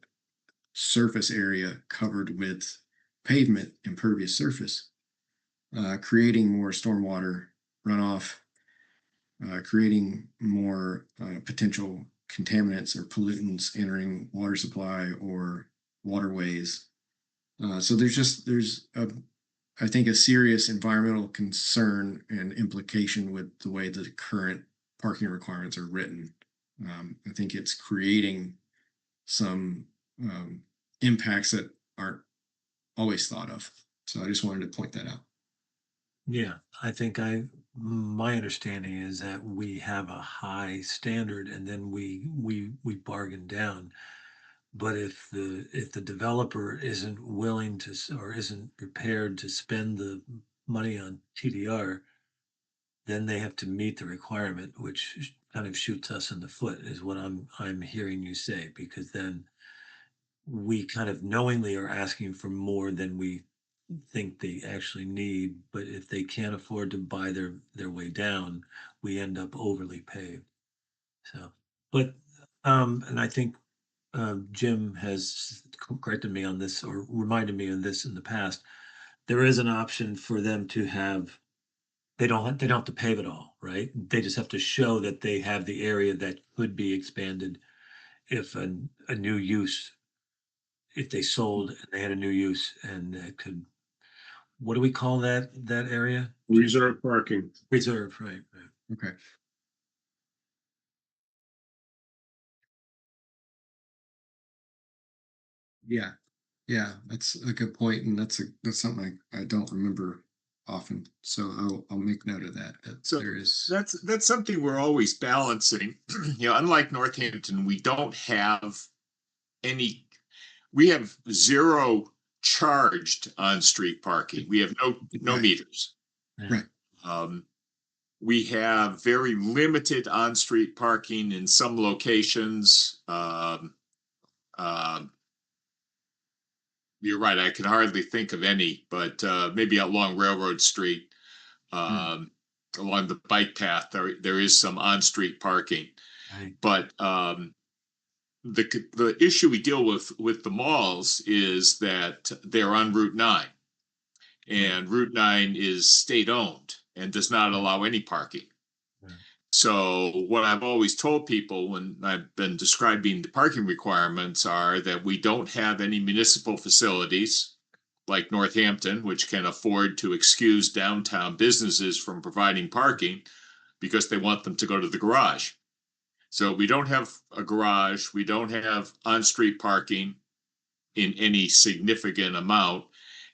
surface area covered with pavement, impervious surface, creating more stormwater runoff, creating more potential contaminants or pollutants entering water supply or waterways. So there's I think a serious environmental concern and implication with the way the current parking requirements are written. I think it's creating some impacts that aren't always thought of. So I just wanted to point that out. Yeah, I think my understanding is that we have a high standard and then we bargain down. But if the developer isn't willing to or isn't prepared to spend the money on TDR, then they have to meet the requirement, which kind of shoots us in the foot, is what I'm hearing you say, because then we kind of knowingly are asking for more than we think they actually need. But if they can't afford to buy their way down, we end up overly paved. So, but and I think Jim has corrected me on this or reminded me of this in the past. There is an option for them to have. They don't have to pave it all, right? They just have to show that they have the area that could be expanded if a new use, if they sold and they had a new use, and it could. What do we call that area? Reserve parking. Reserve, right. Okay. Yeah, that's a good point, and that's something I don't remember often. So I'll make note of that. So there is that's something we're always balancing. Unlike Northampton, we don't have we have zero charged on-street parking. We have no Right. meters. Right. We have very limited on-street parking in some locations. You're right. I can hardly think of any, but maybe along Railroad Street, along the bike path, there is some on-street parking. Right. But the issue we deal with the malls is that they're on Route 9. And Route 9 is state-owned and does not allow any parking. Yeah. So what I've always told people when I've been describing the parking requirements are that we don't have any municipal facilities like Northampton, which can afford to excuse downtown businesses from providing parking because they want them to go to the garage. So we don't have a garage, we don't have on-street parking in any significant amount,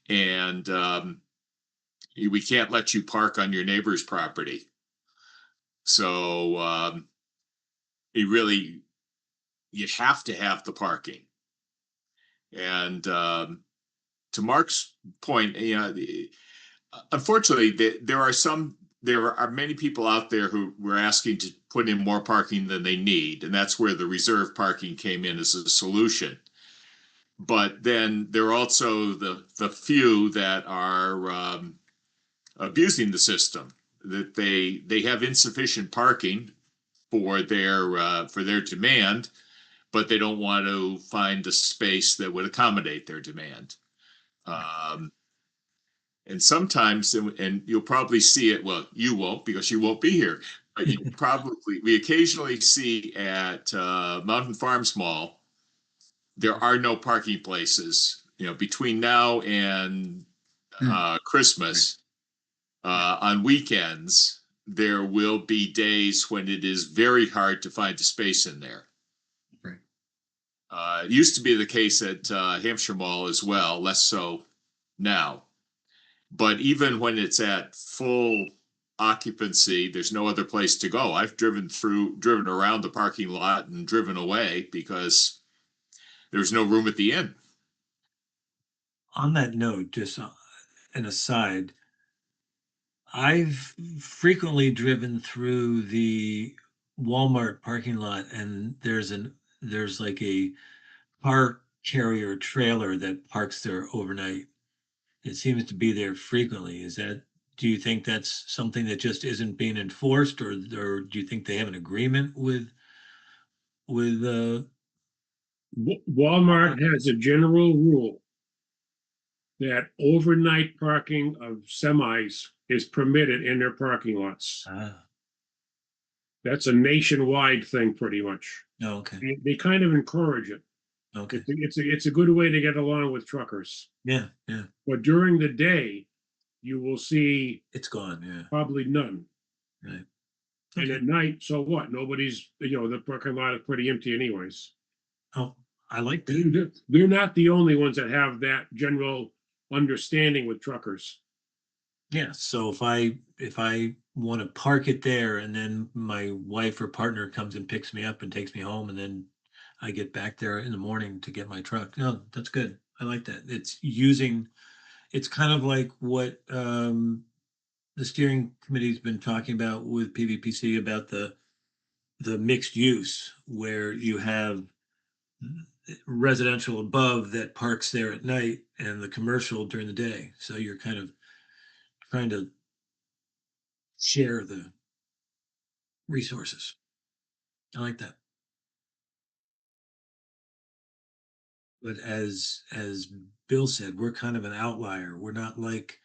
and we can't let you park on your neighbor's property. So you have to have the parking. And to Mark's point, unfortunately, there are many people out there who were asking to put in more parking than they need, and that's where the reserve parking came in as a solution. But then there are also the few that are abusing the system, that they have insufficient parking for their demand, but they don't want to find a space that would accommodate their demand. And sometimes, and you'll probably see it, well, you won't because you won't be here, but we occasionally see at Mountain Farms Mall, there are no parking places, between now and Christmas. On weekends, there will be days when it is very hard to find a space in there. Right. It used to be the case at Hampshire Mall as well, less so now. But even when it's at full occupancy, there's no other place to go. I've driven around the parking lot and driven away because there's no room at the inn. On that note, just an aside, I've frequently driven through the Walmart parking lot, and there's like a car carrier trailer that parks there overnight. It seems to be there frequently. Do you think that's something that just isn't being enforced, or do you think they have an agreement with Walmart has a general rule that overnight parking of semis is permitted in their parking lots. That's a nationwide thing, pretty much. Oh, okay. They kind of encourage it. Okay. It's a good way to get along with truckers. Yeah. But during the day, you will see It's gone. Yeah. probably none. Right. And at night, so what? Nobody's, the parking lot is pretty empty anyways. Oh, I like that. They're not the only ones that have that general understanding with truckers. Yeah. So if I want to park it there, and then my wife or partner comes and picks me up and takes me home, and then I get back there in the morning to get my truck. No, that's good. I like that. It's kind of like what the steering committee's been talking about with PVPC about the mixed use, where you have residential above that parks there at night and the commercial during the day. So you're kind of trying to share the resources. I like that. But as Bill said, we're kind of an outlier. We're not like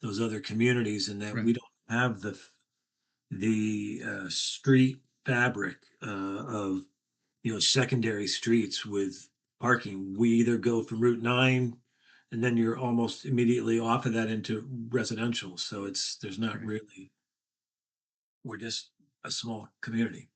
those other communities in that Right. we don't have the street fabric of secondary streets with parking. We either go from Route 9 and then you're almost immediately off of that into residential. So there's not Right. really, we're just a small community.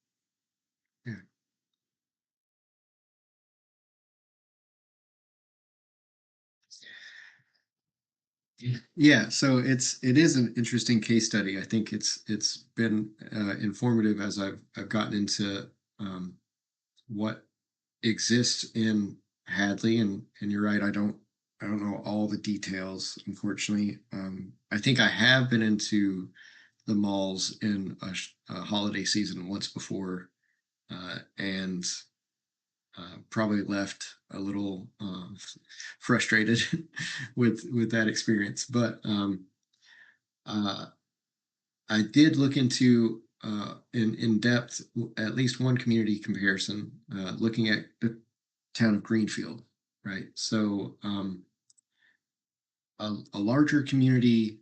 Yeah, so it is an interesting case study. I think it's been informative as I've gotten into what exists in Hadley, and you're right, I don't know all the details, unfortunately. I think I have been into the malls in a holiday season once before, and probably left a little frustrated with that experience. But I did look into in depth at least one community comparison, looking at the town of Greenfield, right? So a larger community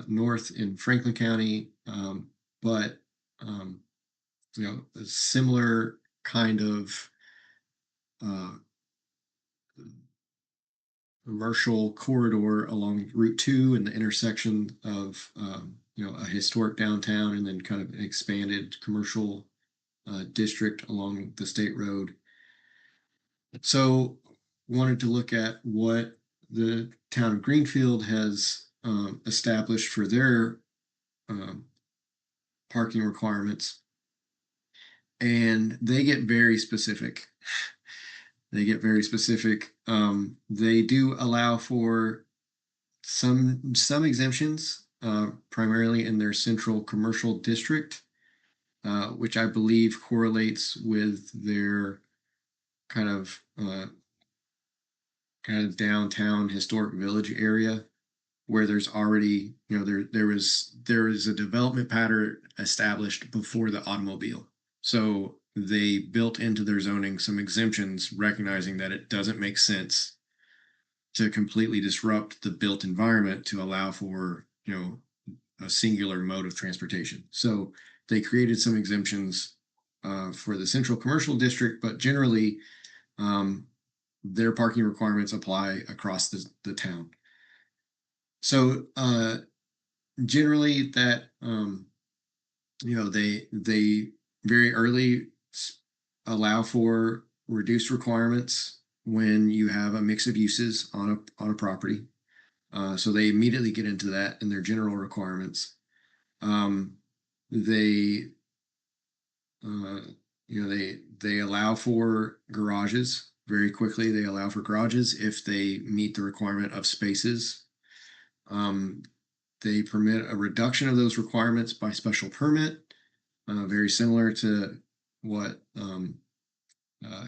north in Franklin County, but a similar kind of commercial corridor along Route 2 and the intersection of a historic downtown and then kind of an expanded commercial district along the state road. So wanted to look at what the town of Greenfield has established for their parking requirements. And they get very specific. They get very specific. They do allow for some exemptions, primarily in their central commercial district, which I believe correlates with their kind of downtown historic village area, where there's already there is a development pattern established before the automobile. So they built into their zoning some exemptions, recognizing that it doesn't make sense to completely disrupt the built environment to allow for a singular mode of transportation. So they created some exemptions for the central commercial district, but generally their parking requirements apply across the town. So generally that they very early allow for reduced requirements when you have a mix of uses on a property. So they immediately get into that in their general requirements. They allow for garages very quickly. They allow for garages if they meet the requirement of spaces. They permit a reduction of those requirements by special permit, very similar to what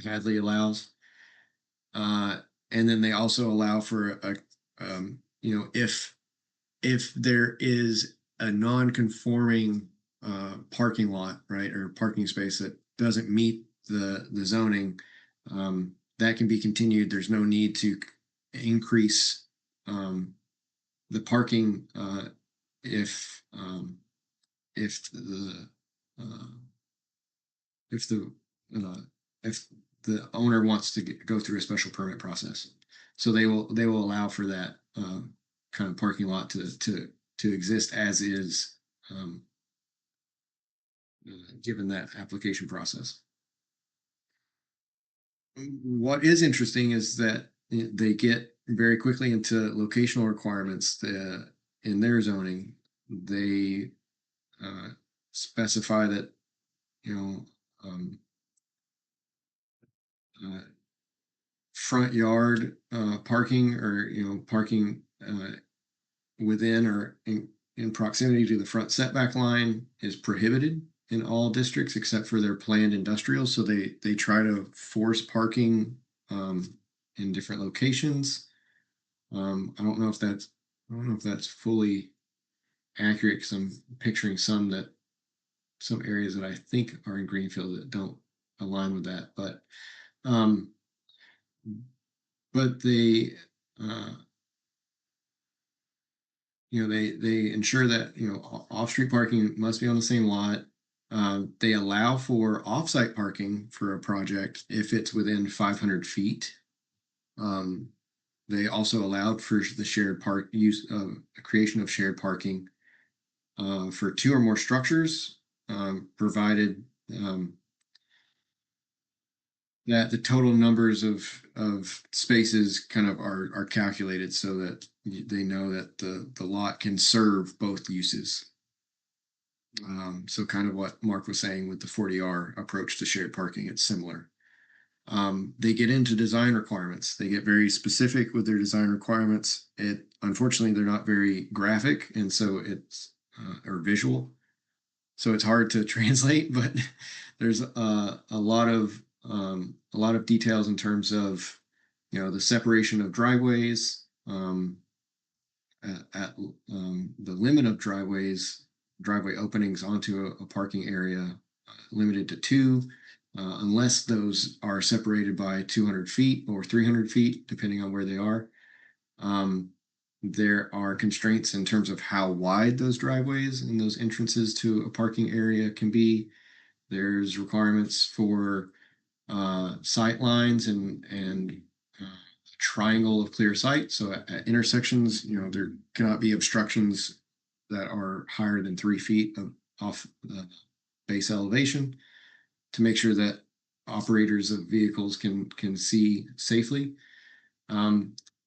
Hadley allows. And then they also allow for if there is a non-conforming parking lot, right, or parking space that doesn't meet the zoning, that can be continued. There's no need to increase the parking if the owner wants to go through a special permit process. So they will allow for that kind of parking lot to exist as is, given that application process. What is interesting is that they get very quickly into locational requirements in their zoning. They specify that front yard parking, or parking within or in proximity to the front setback line is prohibited in all districts except for their planned industrial. So they try to force parking in different locations. I don't know if that's fully accurate, because I'm picturing some areas that I think are in Greenfield that don't align with that, but they they ensure that off-street parking must be on the same lot. They allow for off-site parking for a project if it's within 500 feet. They also allowed for the shared creation of shared parking for 2 or more structures, provided that the total numbers of spaces kind of are calculated so that they know that the lot can serve both uses. So kind of what Mark was saying with the 40R approach to shared parking, it's similar. They get into design requirements. They get very specific with their design requirements. Unfortunately, they're not very graphic, and so it's or visual. So it's hard to translate, but there's a lot of details in terms of the separation of driveways, at the limit of driveways driveway openings onto a parking area limited to 2, unless those are separated by 200 feet or 300 feet, depending on where they are. There are constraints in terms of how wide those driveways and those entrances to a parking area can be. There's requirements for sight lines and triangle of clear sight. So at intersections, there cannot be obstructions that are higher than 3 feet off the base elevation to make sure that operators of vehicles can see safely.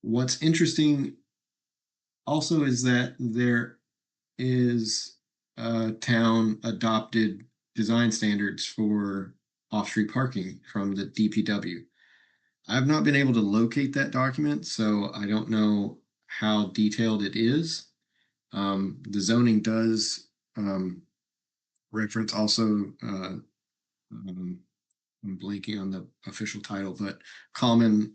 What's interesting also is that there is town adopted design standards for off-street parking from the DPW. I've not been able to locate that document, so I don't know how detailed it is. The zoning does reference also, I'm blanking on the official title, but common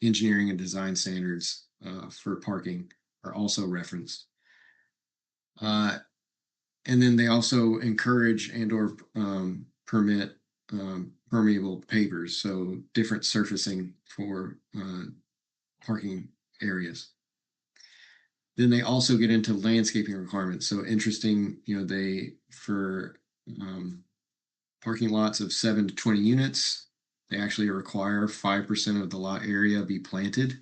engineering and design standards for parking are also referenced. And then they also encourage and or permit permeable pavers, so different surfacing for parking areas. Then they also get into landscaping requirements. So interesting, they for parking lots of 7 to 20 units, they actually require 5% of the lot area be planted.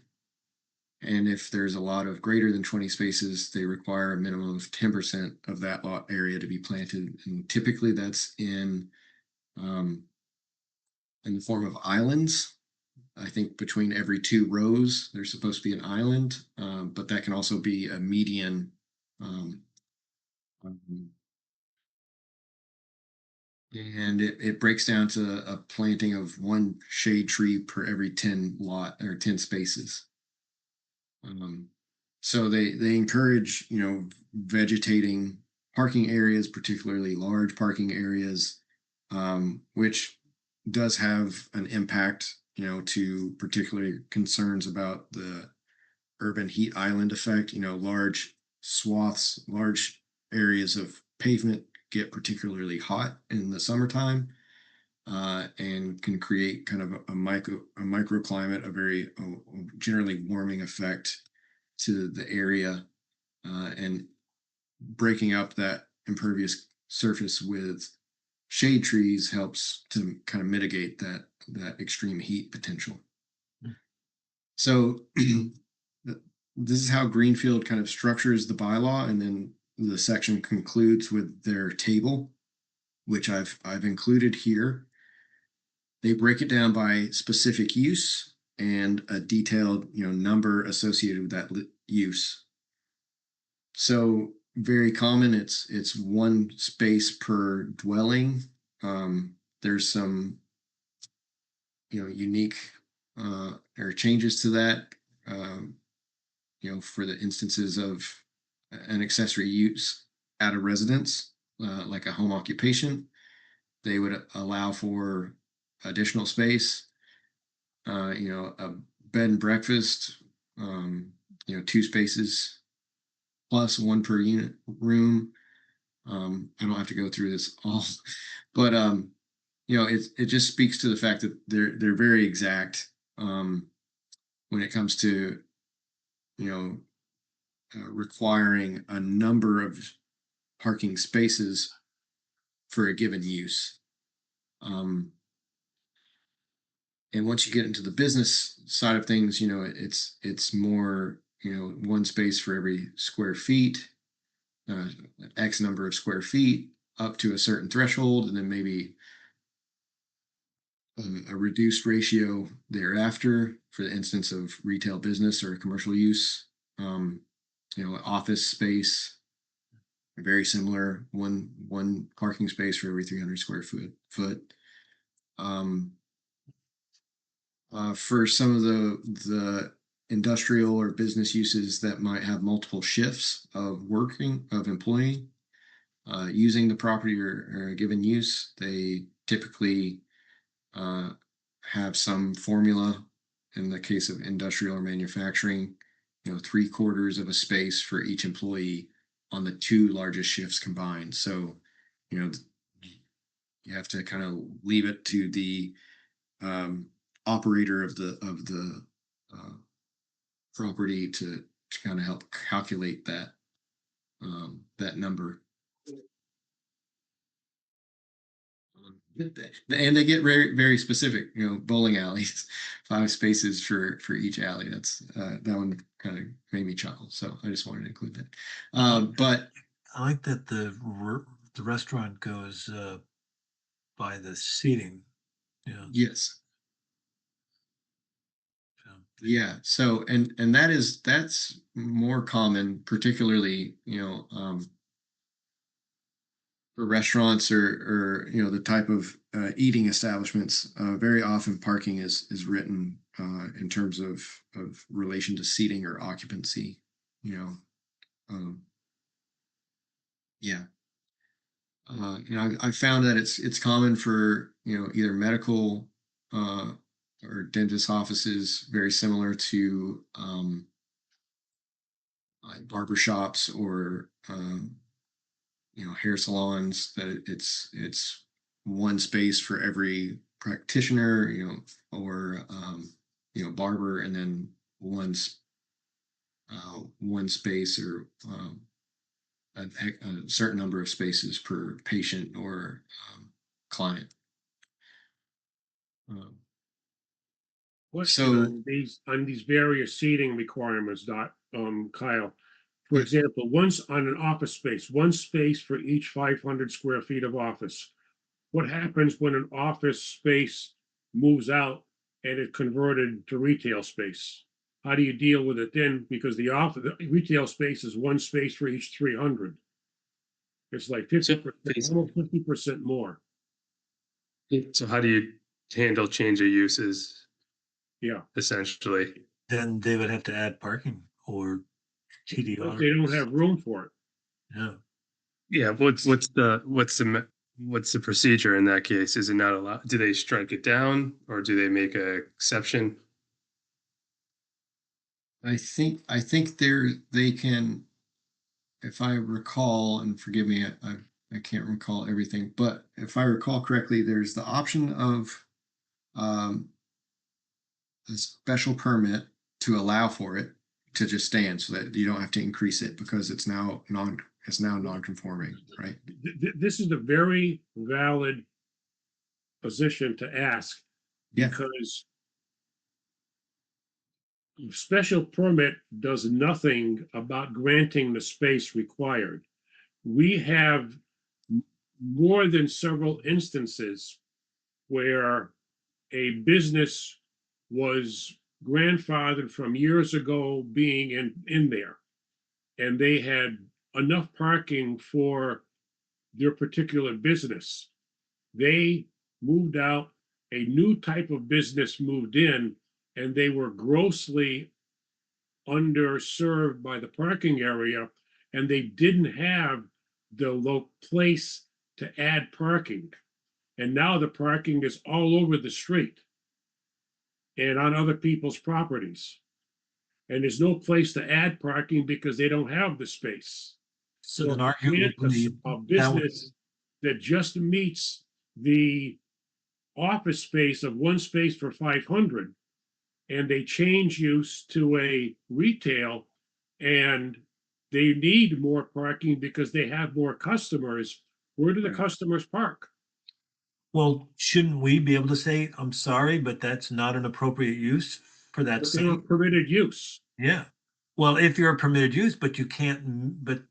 And if there's a lot of greater than 20 spaces, they require a minimum of 10% of that lot area to be planted. And typically that's in the form of islands. I think between every 2 rows, there's supposed to be an island, but that can also be a median. And it breaks down to a planting of 1 shade tree per every 10 lot or 10 spaces. So they encourage, vegetating parking areas, particularly large parking areas, which does have an impact, to particularly concerns about the urban heat island effect. Large swaths, large areas of pavement get particularly hot in the summertime, and can create kind of a microclimate, a very generally warming effect to the area, and breaking up that impervious surface with shade trees helps to kind of mitigate that extreme heat potential. So this is how Greenfield kind of structures the bylaw, and then the section concludes with their table, which I've included here. They break it down by specific use and a detailed, number associated with that use. So very common, it's 1 space per dwelling. There's some, unique or changes to that. For the instances of an accessory use at a residence, like a home occupation, they would allow for additional space. A bed and breakfast, 2 spaces plus 1 per unit room. I don't have to go through this all, but it just speaks to the fact that they're very exact when it comes to requiring a number of parking spaces for a given use. And once you get into the business side of things, it's more, 1 space for every square feet, X number of square feet up to a certain threshold, and then maybe a reduced ratio thereafter for the instance of retail business or commercial use. Office space, very similar, one parking space for every 300 square foot. For some of the industrial or business uses that might have multiple shifts of employee using the property or a given use, they typically have some formula. In the case of industrial or manufacturing, 3/4 of a space for each employee on the two largest shifts combined. So, you know, you have to kind of leave it to the operator of the property to kind of help calculate that number. And they get very, very specific, you know, bowling alleys, 5 spaces for each alley. That's that one kind of made me chuckle. So I just wanted to include that. But I like that the restaurant goes by the seating. Yeah. yes, So, yeah. So and that's more common, particularly, you know, for restaurants or you know, the type of eating establishments. Very often parking is written in terms of relation to seating or occupancy, you know. Yeah. You know, I found that it's common for, you know, either medical or dentist offices, very similar to like barber shops or you know, hair salons, that it's one space for every practitioner, you know, or you know, barber, and then one space or a certain number of spaces per patient or client. Question So on these various seating requirements, Kyle. For example, once on an office space, one space for each 500 square feet of office. What happens when an office space moves out and it's converted to retail space? How do you deal with it then? Because the retail space is one space for each 300. It's like 50%, almost 50% more. So how do you handle change of uses Yeah. essentially? then they would have to add parking or But TDR. they don't have room for it. Yeah. Yeah, what's the procedure in that case? Is it not allowed? Do they strike it down or do they make an exception? I think they can, if I recall, and forgive me, I can't recall everything, but if I recall correctly, there's the option of a special permit to allow for it to just stand, so that you don't have to increase it because it's now non-conforming, right? This is a very valid position to ask, Yeah. because special permit does nothing about granting the space required. We have more than several instances where a business was grandfathered from years ago being in there, and they had enough parking for their particular business. They moved out, a new type of business moved in, and they were grossly underserved by the parking area, and they didn't have the place to add parking. And now the parking is all over the street and on other people's properties. And there's no place to add parking because they don't have the space. So then if you grant arguably a that would, business that just meets the office space of one space for 500, and they change use to a retail, and they need more parking because they have more customers, where do the Right. customers park? well, shouldn't we be able to say, I'm sorry, but that's not an appropriate use for that But they don't same? permitted use. Yeah. Well, if you're a permitted use, but you can't, but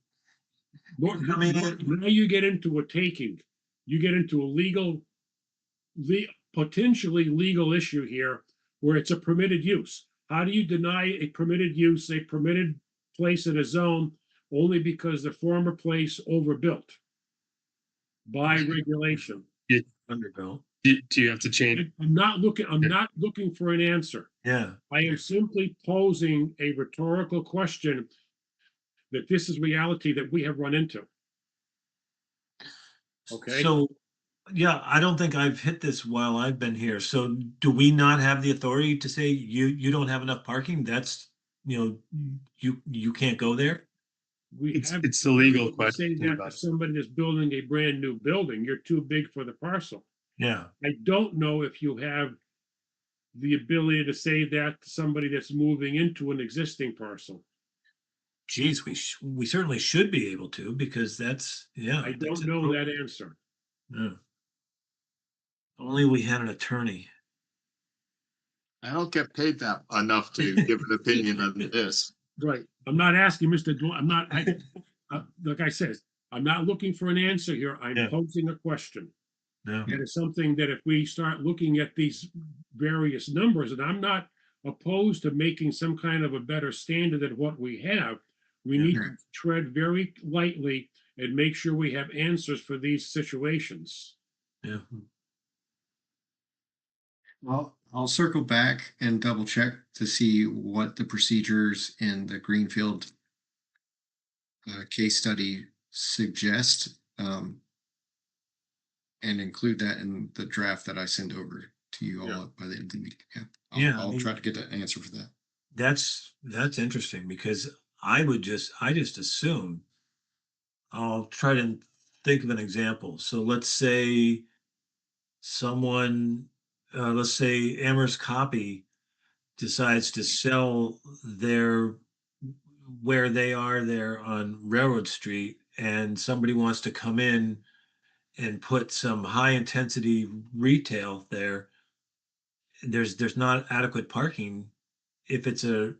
I mean, Now you get into a taking, you get into a potentially legal issue here where it's a permitted use. How do you deny a permitted use, a permitted place in a zone, only because the former place overbuilt by regulation? underbuilt. Do you have to change? I'm not looking for an answer. Yeah. I am simply posing a rhetorical question that this is reality that we have run into. Okay. So, yeah, I don't think I've hit this while I've been here. So do we not have the authority to say you don't have enough parking? That's, you know, you can't go there? We It's, have. it's the legal you say question. that to about- somebody that's building a brand new building, you're too big for the parcel. Yeah, I don't know if you have the ability to say that to somebody that's moving into an existing parcel. geez, we certainly should be able to, because that's, yeah. I that's don't know that appropriate. answer. Yeah. Only we had an attorney. I don't get paid that enough to give an opinion on this. Right. I'm not asking Mr. Dwyer, I'm not, like I said, I'm not looking for an answer here. I'm Yeah. posing a question. No, And it's something that if we start looking at these various numbers, and I'm not opposed to making some kind of a better standard than what we have, we Yeah. need to tread very lightly and make sure we have answers for these situations. yeah, I'll circle back and double check to see what the procedures in the Greenfield case study suggest, and include that in the draft that I send over to you all Yeah. by the end of the meeting. Yeah, Yeah, I I'll mean- try to get an answer for that. that's interesting, because I just assume, I'll try to think of an example. So let's say someone, let's say Amherst Copy decides to sell where they are there on Railroad Street, and somebody wants to come in and put some high intensity retail there. There's not adequate parking. If it's a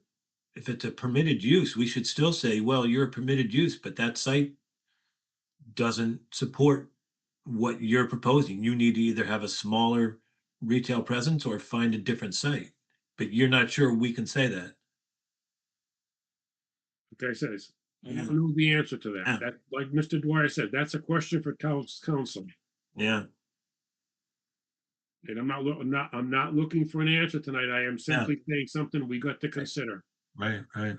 permitted use, we should still say, well, you're a permitted use, but that site doesn't support what you're proposing. You need to either have a smaller retail presence or find a different site. But you're not sure we can say that. Like I said, I Yeah. don't know the answer to Yeah. that. That, like Mr. Dwyer said, that's a question for council. Yeah, And I'm not looking for an answer tonight. I am simply saying something we got to consider. right, right.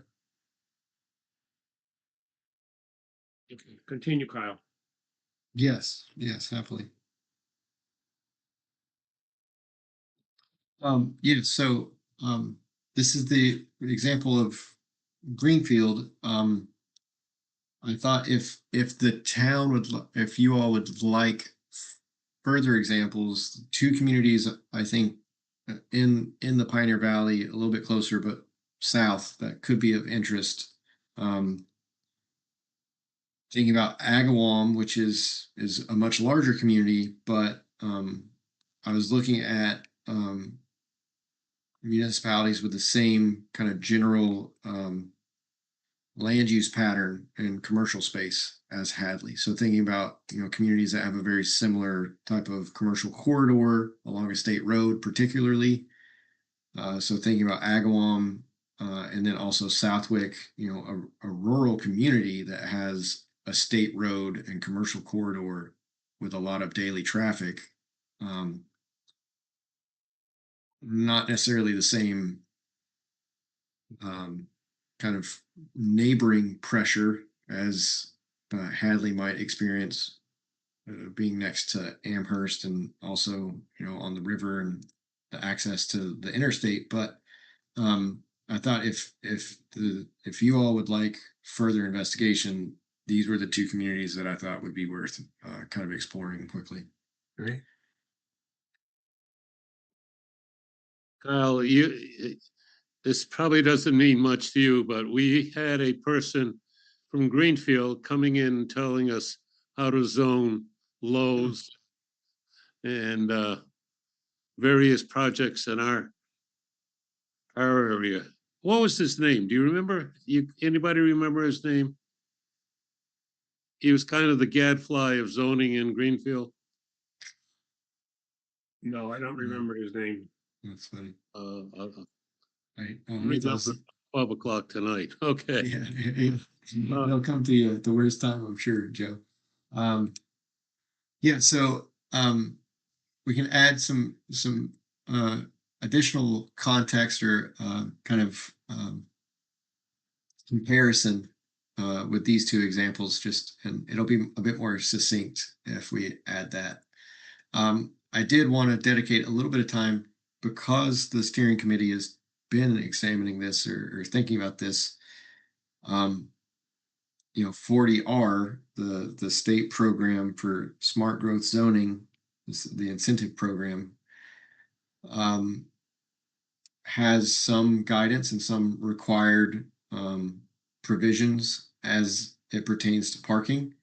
Continue, Kyle. Yes, happily. Yeah, so this is the example of Greenfield. I thought if the town if you all would like further examples, two communities, I think in the Pioneer Valley, a little bit closer, but south, that could be of interest. Thinking about Agawam, which is a much larger community, but I was looking at municipalities with the same kind of general land use pattern and commercial space as Hadley. So thinking about, communities that have a very similar type of commercial corridor along a state road, particularly. So thinking about Agawam, and then also Southwick, a rural community that has a state road and commercial corridor with a lot of daily traffic. Not necessarily the same kind of neighboring pressure as Hadley might experience, being next to Amherst and also, on the river and the access to the interstate. But I thought if you all would like further investigation, these were the two communities that I thought would be worth kind of exploring quickly. Great. Kyle, this probably doesn't mean much to you, but we had a person from Greenfield coming in telling us how to zone Lowe's and various projects in our area. What was his name? Do you remember? Anybody remember his name? He was kind of the gadfly of zoning in Greenfield. No, I don't remember his name. That's funny. Right, Right. 12 o'clock tonight. Okay. Yeah, they'll come to you at the worst time, I'm sure, Joe. Yeah, so we can add some additional context or kind of comparison with these two examples, and it'll be a bit more succinct if we add that. I did want to dedicate a little bit of time, because the steering committee has been examining this or thinking about this. 40R, the state program for smart growth zoning, the incentive program, has some guidance and some required provisions as it pertains to parking.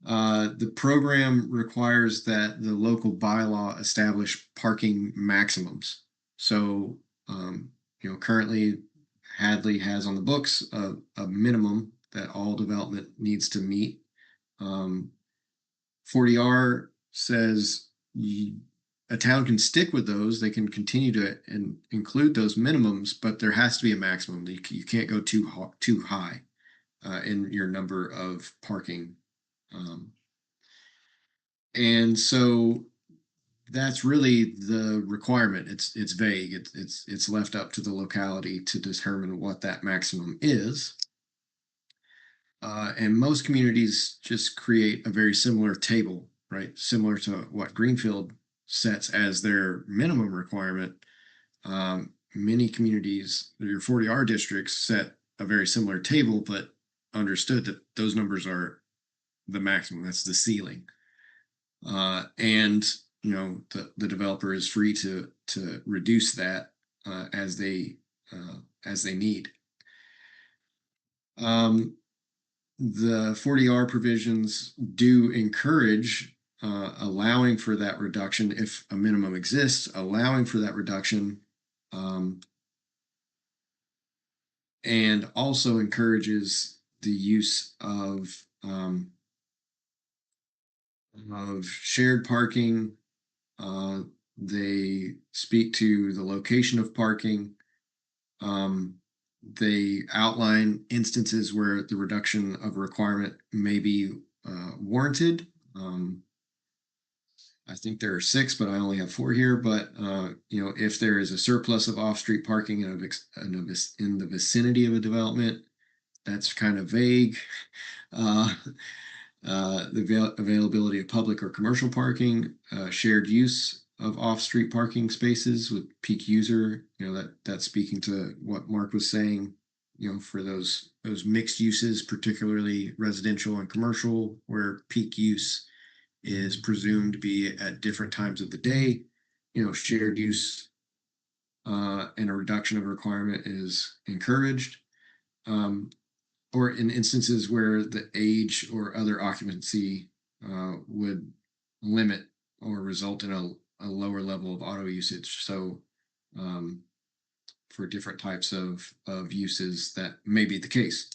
The program requires that the local bylaw establish parking maximums. So, currently Hadley has on the books a minimum that all development needs to meet. 40R says a town can stick with those. They can continue to include those minimums, but there has to be a maximum. You can't go too high in your number of parking. And so that's really the requirement. It's vague. It's left up to the locality to determine what that maximum is. And most communities just create a very similar table, right? Similar to what Greenfield sets as their minimum requirement. Many communities, your 40R districts, set a very similar table, but understood that those numbers are the maximum. That's the ceiling. And the developer is free to reduce that as they need. The 40R provisions do encourage allowing for that reduction if a minimum exists, allowing for that reduction, and also encourages the use of shared parking. They speak to the location of parking. They outline instances where the reduction of a requirement may be warranted. I think there are 6, but I only have 4 here. But if there is a surplus of off-street parking in the vicinity of a development, that's kind of vague. The availability of public or commercial parking, shared use of off-street parking spaces with peak user, that's speaking to what Mark was saying, for those mixed uses, particularly residential and commercial, where peak use is presumed to be at different times of the day. Shared use and a reduction of requirement is encouraged. Or in instances where the age or other occupancy would limit or result in a lower level of auto usage. So for different types of uses, that may be the case,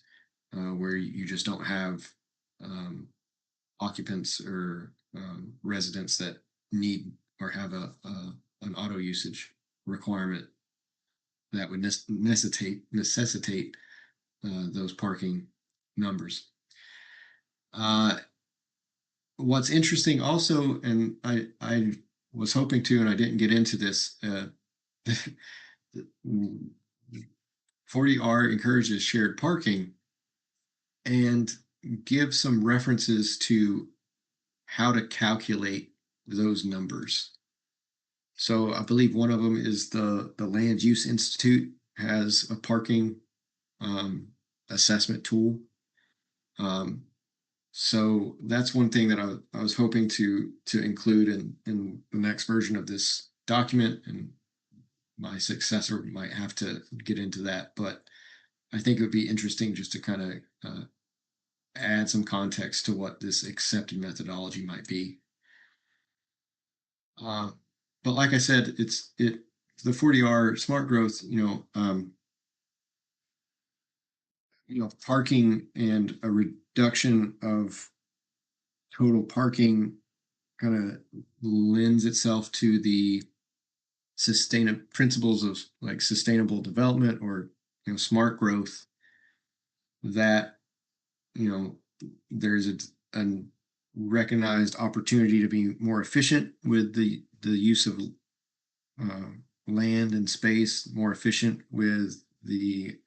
where you just don't have occupants or residents that need or have an auto usage requirement that would necessitate those parking numbers. What's interesting also, and I was hoping to, and I didn't get into this, 40R encourages shared parking and gives some references to how to calculate those numbers. So I believe one of them is the Land Use Institute has a parking assessment tool. So that's one thing that I was hoping to include in the next version of this document, and my successor might have to get into that, but I think it would be interesting just to kind of add some context to what this accepted methodology might be. But like I said, the 40R smart growth, parking and a reduction of total parking kind of lends itself to the principles of like sustainable development or smart growth, that there's a recognized opportunity to be more efficient with the use of land and space, more efficient with the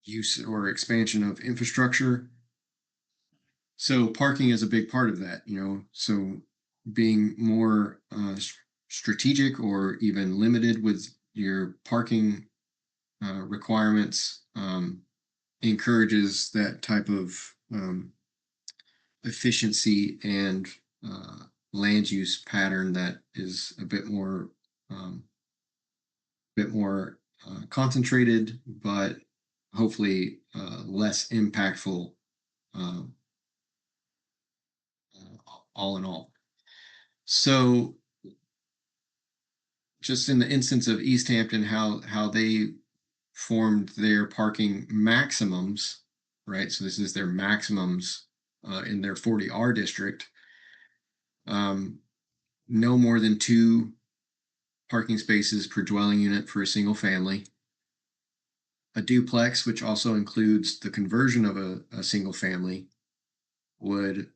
use or expansion of infrastructure. So parking is a big part of that, so being more strategic or even limited with your parking requirements encourages that type of efficiency and land use pattern that is a bit more concentrated, but hopefully less impactful all in all. So just in the instance of East Hampton, how they formed their parking maximums, right? So this is their maximums in their 40R district. No more than 2 parking spaces per dwelling unit for a single family. A duplex, which also includes the conversion of a single family, would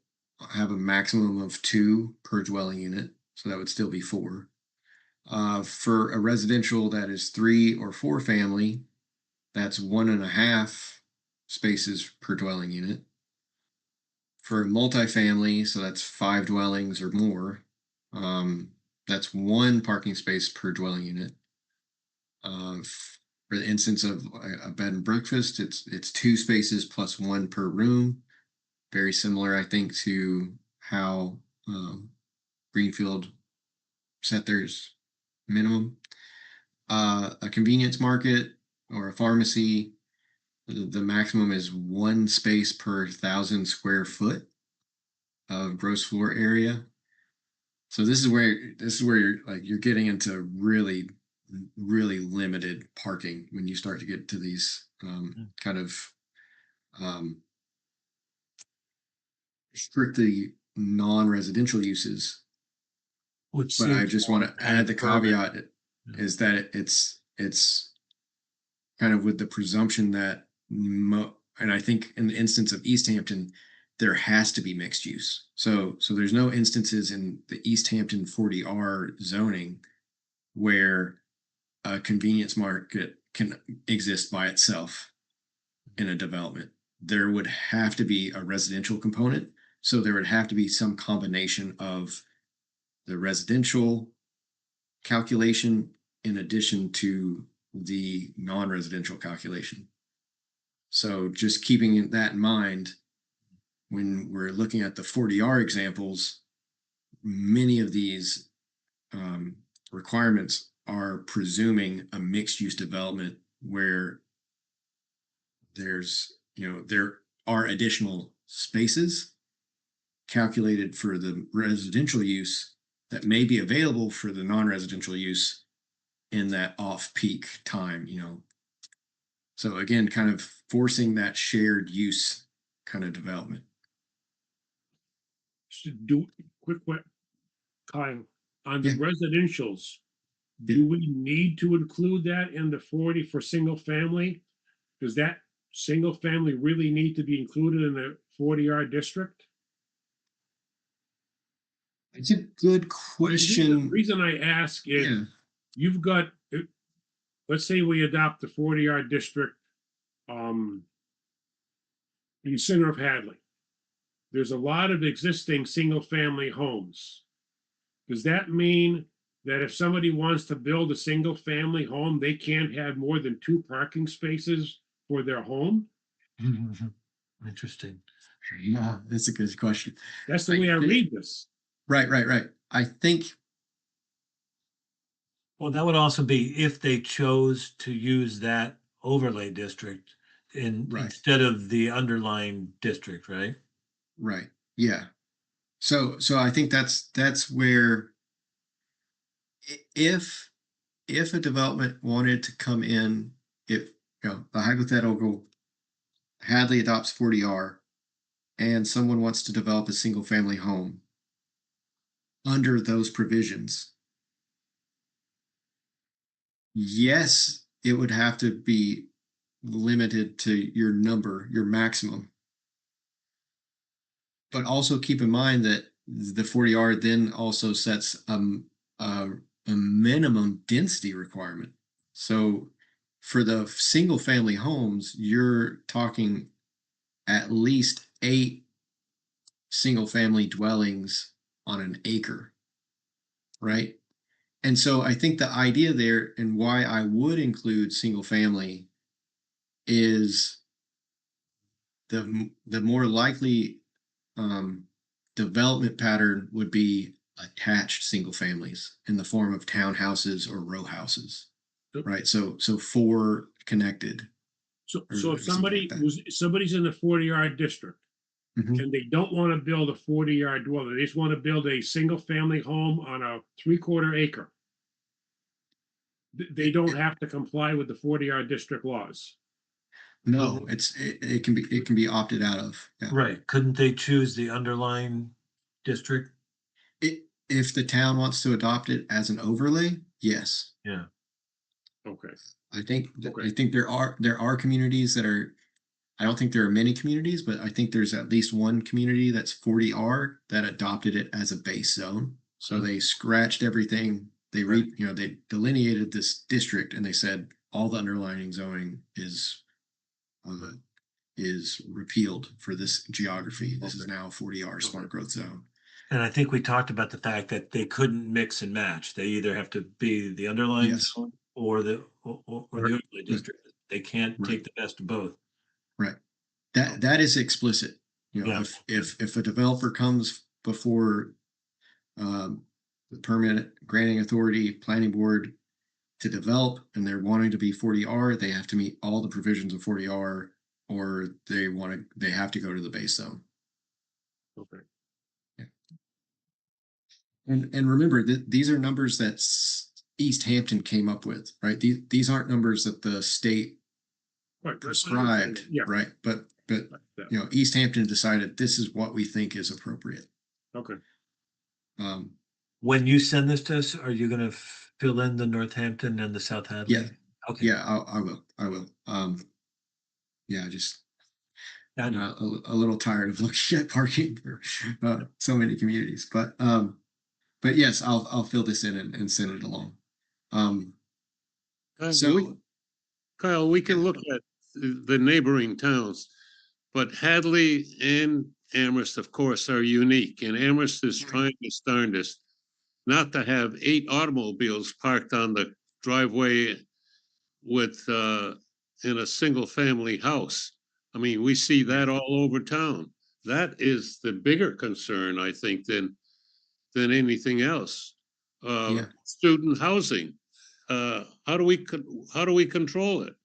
have a maximum of 2 per dwelling unit. So that would still be 4. For a residential that is 3 or 4 family, that's 1.5 spaces per dwelling unit. For a multifamily, so that's 5 dwellings or more, that's 1 parking space per dwelling unit. For the instance of a bed and breakfast, it's 2 spaces plus 1 per room. Very similar, I think, to how Greenfield set theirs minimum. A convenience market or a pharmacy, the maximum is 1 space per 1,000 square foot of gross floor area. So this is where you're getting into really limited parking when you start to get to these kind of strictly non-residential uses. Which But I seems just more want to add the kind of permanent. caveat is that it's kind of with the presumption that and I think in the instance of East Hampton, there has to be mixed use. So there's no instances in the East Hampton 40R zoning where a convenience market can exist by itself in a development. There would have to be a residential component. So there would have to be some combination of the residential calculation in addition to the non-residential calculation. So just keeping that in mind, when we're looking at the 40R examples, many of these requirements are presuming a mixed use development where there's, there are additional spaces calculated for the residential use that may be available for the non-residential use in that off-peak time, So again, kind of forcing that shared use kind of development. Should do quick, Kyle, on the Yeah. residentials, do we need to include that in the 40 for single family? Does that single family really need to be included in the 40R district? It's a good The question. reason I ask is Yeah. you've got, let's say we adopt the 40R district in center of Hadley. There's a lot of existing single family homes. Does that mean that if somebody wants to build a single family home, they can't have more than 2 parking spaces for their home? Interesting. Yeah, that's a good question. That's the way I read this. Right. I think Well, that would also be if they chose to use that overlay district Right. instead of the underlying district, right? right. Yeah. So I think that's where if a development wanted to come in, if the hypothetical Hadley adopts 40R and someone wants to develop a single family home under those provisions, yes, it would have to be limited to your maximum. But also keep in mind that the 40R then also sets a minimum density requirement. So for the single family homes, you're talking at least 8 single family dwellings on an acre, right? And so I think the idea there and why I would include single family is the more likely development pattern would be attached single families in the form of townhouses or row houses, Yep. right? So four connected. So, Or so if something like that. somebody's in the 40-yard district Mhm. and they don't want to build a 40-yard dwelling, they just want to build a single-family home on a 3/4 acre. They don't have to comply with the 40-yard district laws. No, it can be opted out of. Yeah. Right, couldn't they choose the underlying district? If the town wants to adopt it as an overlay, yes. Yeah, Okay. I think Okay. I think there are communities that are. I don't think there are many communities, but I think there's at least one community that's 40R that adopted it as a base zone. So they scratched everything. They they delineated this district and they said all the underlying zoning is repealed for this geography. This is now 40R smart growth zone. and I think we talked about the fact that they couldn't mix and match. They either have to be the underlying Yes. zone or the overlay district. They can't Right. take the best of both. Right. That is explicit. You know, Yeah. if a developer comes before the permit granting authority, planning board to develop, and they're wanting to be 40R, they have to meet all the provisions of 40R, or they have to go to the base zone. Okay. And remember that these are numbers that East Hampton came up with, right? These aren't numbers that the state Right. prescribed, Yeah. right? But Yeah. East Hampton decided this is what we think is appropriate. Okay. When you send this to us, are you gonna fill in the Northampton and the South Hadley? Yeah. Okay. Yeah, I will. Yeah, just I know. a little tired of looking at parking for so many communities, but yes, I'll fill this in and send it along. So Kyle, we can look at the neighboring towns, but Hadley and Amherst, of course, are unique, and Amherst is trying its darndest not to have 8 automobiles parked on the driveway with in a single family house. I mean, we see that all over town. That is the bigger concern, I think, than anything else. Yeah. Student housing. How do we control it?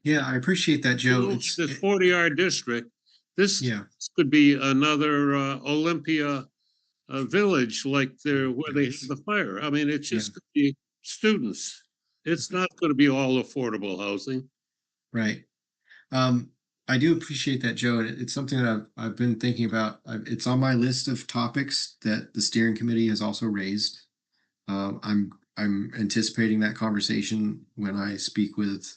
yeah, I appreciate that, Joe. This 40R district, this Yeah. could be another Olympia village like where they have the fire. I mean, it's just could be students. It's not going to be all affordable housing. Right. I do appreciate that, Joe. And it's something that I've been thinking about. It's on my list of topics that the steering committee has also raised. I'm anticipating that conversation when I speak with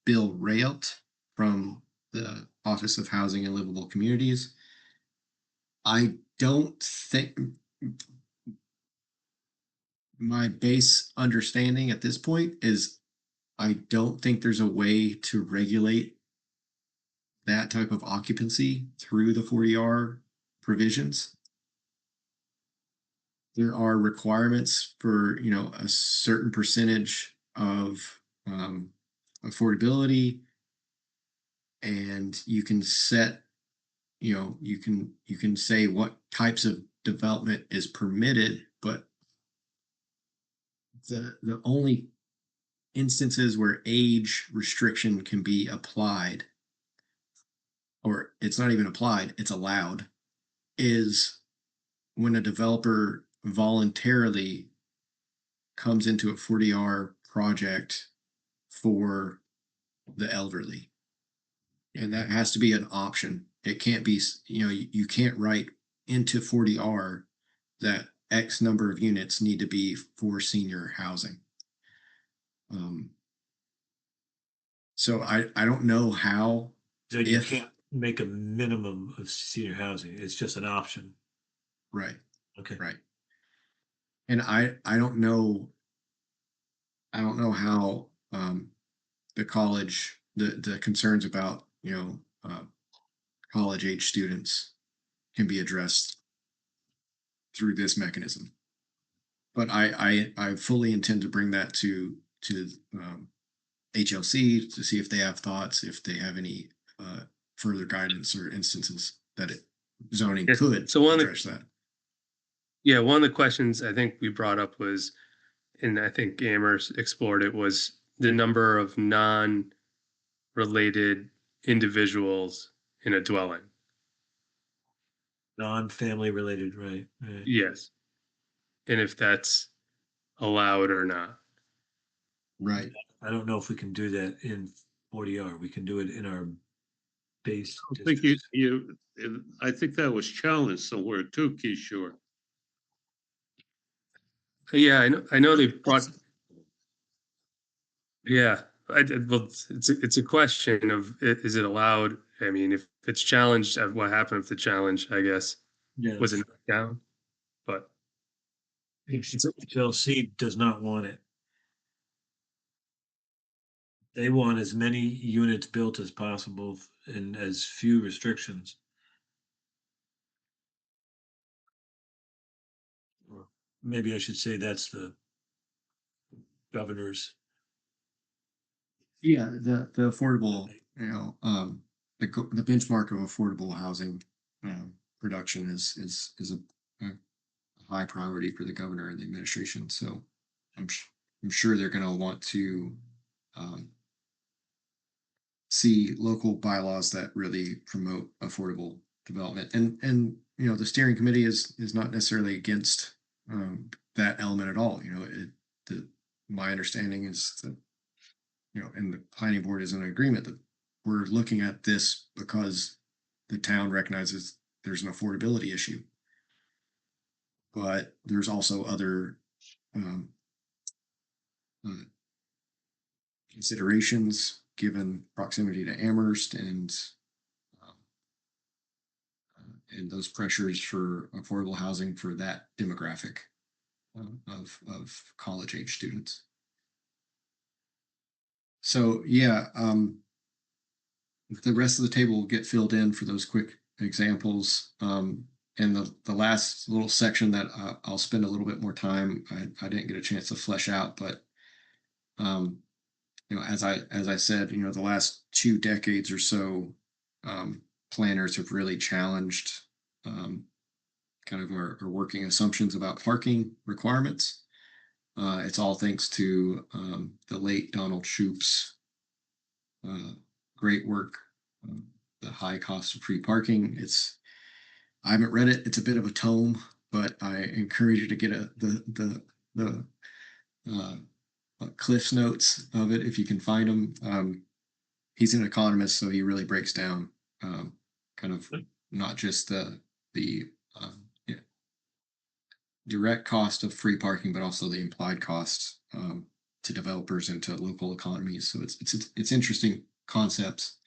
Bill Rayolt from the Office of Housing and Livable Communities. I don't think my base understanding at this point is I don't think there's a way to regulate that type of occupancy through the 40R provisions. There are requirements for, a certain percentage of affordability, and you can set, you can say what types of development is permitted, but the only instances where age restriction can be applied, or it's not even applied, it's allowed, is when a developer voluntarily comes into a 40R project for the elderly. And that has to be an option. It can't be, you can't write into 40R that X number of units need to be for senior housing. So I don't know how. So you can't make a minimum of senior housing. It's just an option. Right. Okay. Right. And I don't know how the college, the concerns about college age students can be addressed through this mechanism. but I fully intend to bring that to HLC to see if they have thoughts, if they have any further guidance or instances that zoning Yeah, could so one of the- address that. Yeah, one of the questions I think we brought up was, and I think Amherst explored it, was the number of non-related individuals in a dwelling. Non-family related, right? Right. Yes. And if that's allowed or not. Right. I don't know if we can do that in 40R. We can do it in our base. I think districts. I think that was challenged somewhere too, Kishore. Yeah, I know they brought. Yeah, well, it's a question of is it allowed? I mean, if it's challenged, what happened if the challenge, I guess, Yeah. was it knocked down? But HLC does not want it. They want as many units built as possible and as few restrictions. Or maybe I should say that's the governor's. Yeah, the affordable, the benchmark of affordable housing production is a high priority for the governor and the administration. So I'm sure they're going to want to see local bylaws that really promote affordable development. And the steering committee is not necessarily against that element at all. My understanding is that and the planning board is in agreement that we're looking at this because the town recognizes there's an affordability issue. But there's also other considerations given proximity to Amherst and those pressures for affordable housing for that demographic of college age students. So yeah, the rest of the table will get filled in for those quick examples. And the last little section that I'll spend a little bit more time, I didn't get a chance to flesh out, but as I said, the last 2 decades or so, planners have really challenged kind of our working assumptions about parking requirements. It's all thanks to the late Donald Shoup's great work, the high cost of free parking. I haven't read it. It's a bit of a tome, but I encourage you to get the Cliff's notes of it if you can find them. He's an economist, so he really breaks down kind of not just the direct cost of free parking, but also the implied costs to developers and to local economies. So it's interesting concepts,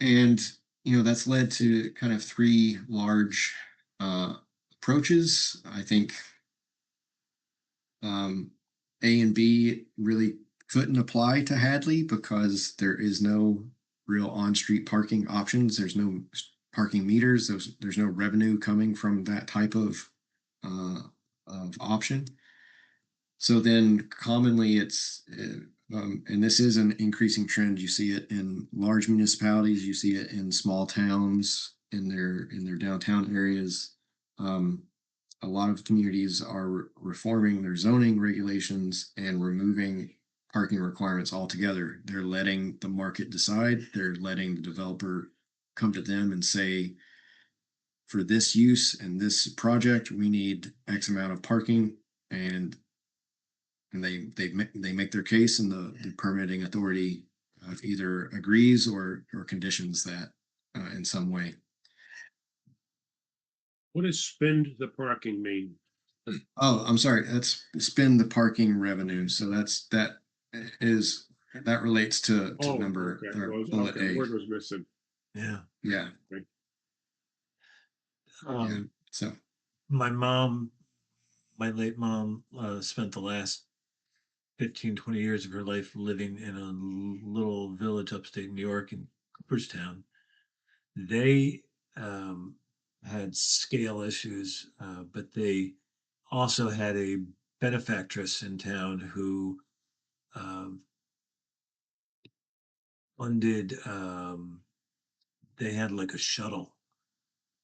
and that's led to kind of 3 large approaches. I think A and B really couldn't apply to Hadley because there is no real on-street parking options. There's no parking meters. There's no revenue coming from that type of option. So then commonly it's and this is an increasing trend. You see it in large municipalities. You see it in small towns in their downtown areas. A lot of communities are reforming their zoning regulations and removing parking requirements altogether. They're letting the market decide. They're letting the developer come to them and say, for this use and this project, we need X amount of parking, and they make their case, and the permitting authority either agrees or conditions that in some way. What does spend the parking mean? Oh, I'm sorry. That's spend the parking revenue. So that relates to Oh, number okay. or Well, bullet okay, A. word was missing. Yeah. Yeah. So My late mom, spent the last 15, 20 years of her life living in a little village upstate New York in Cooperstown. They had scale issues, but they also had a benefactress in town who funded, they had like a shuttle.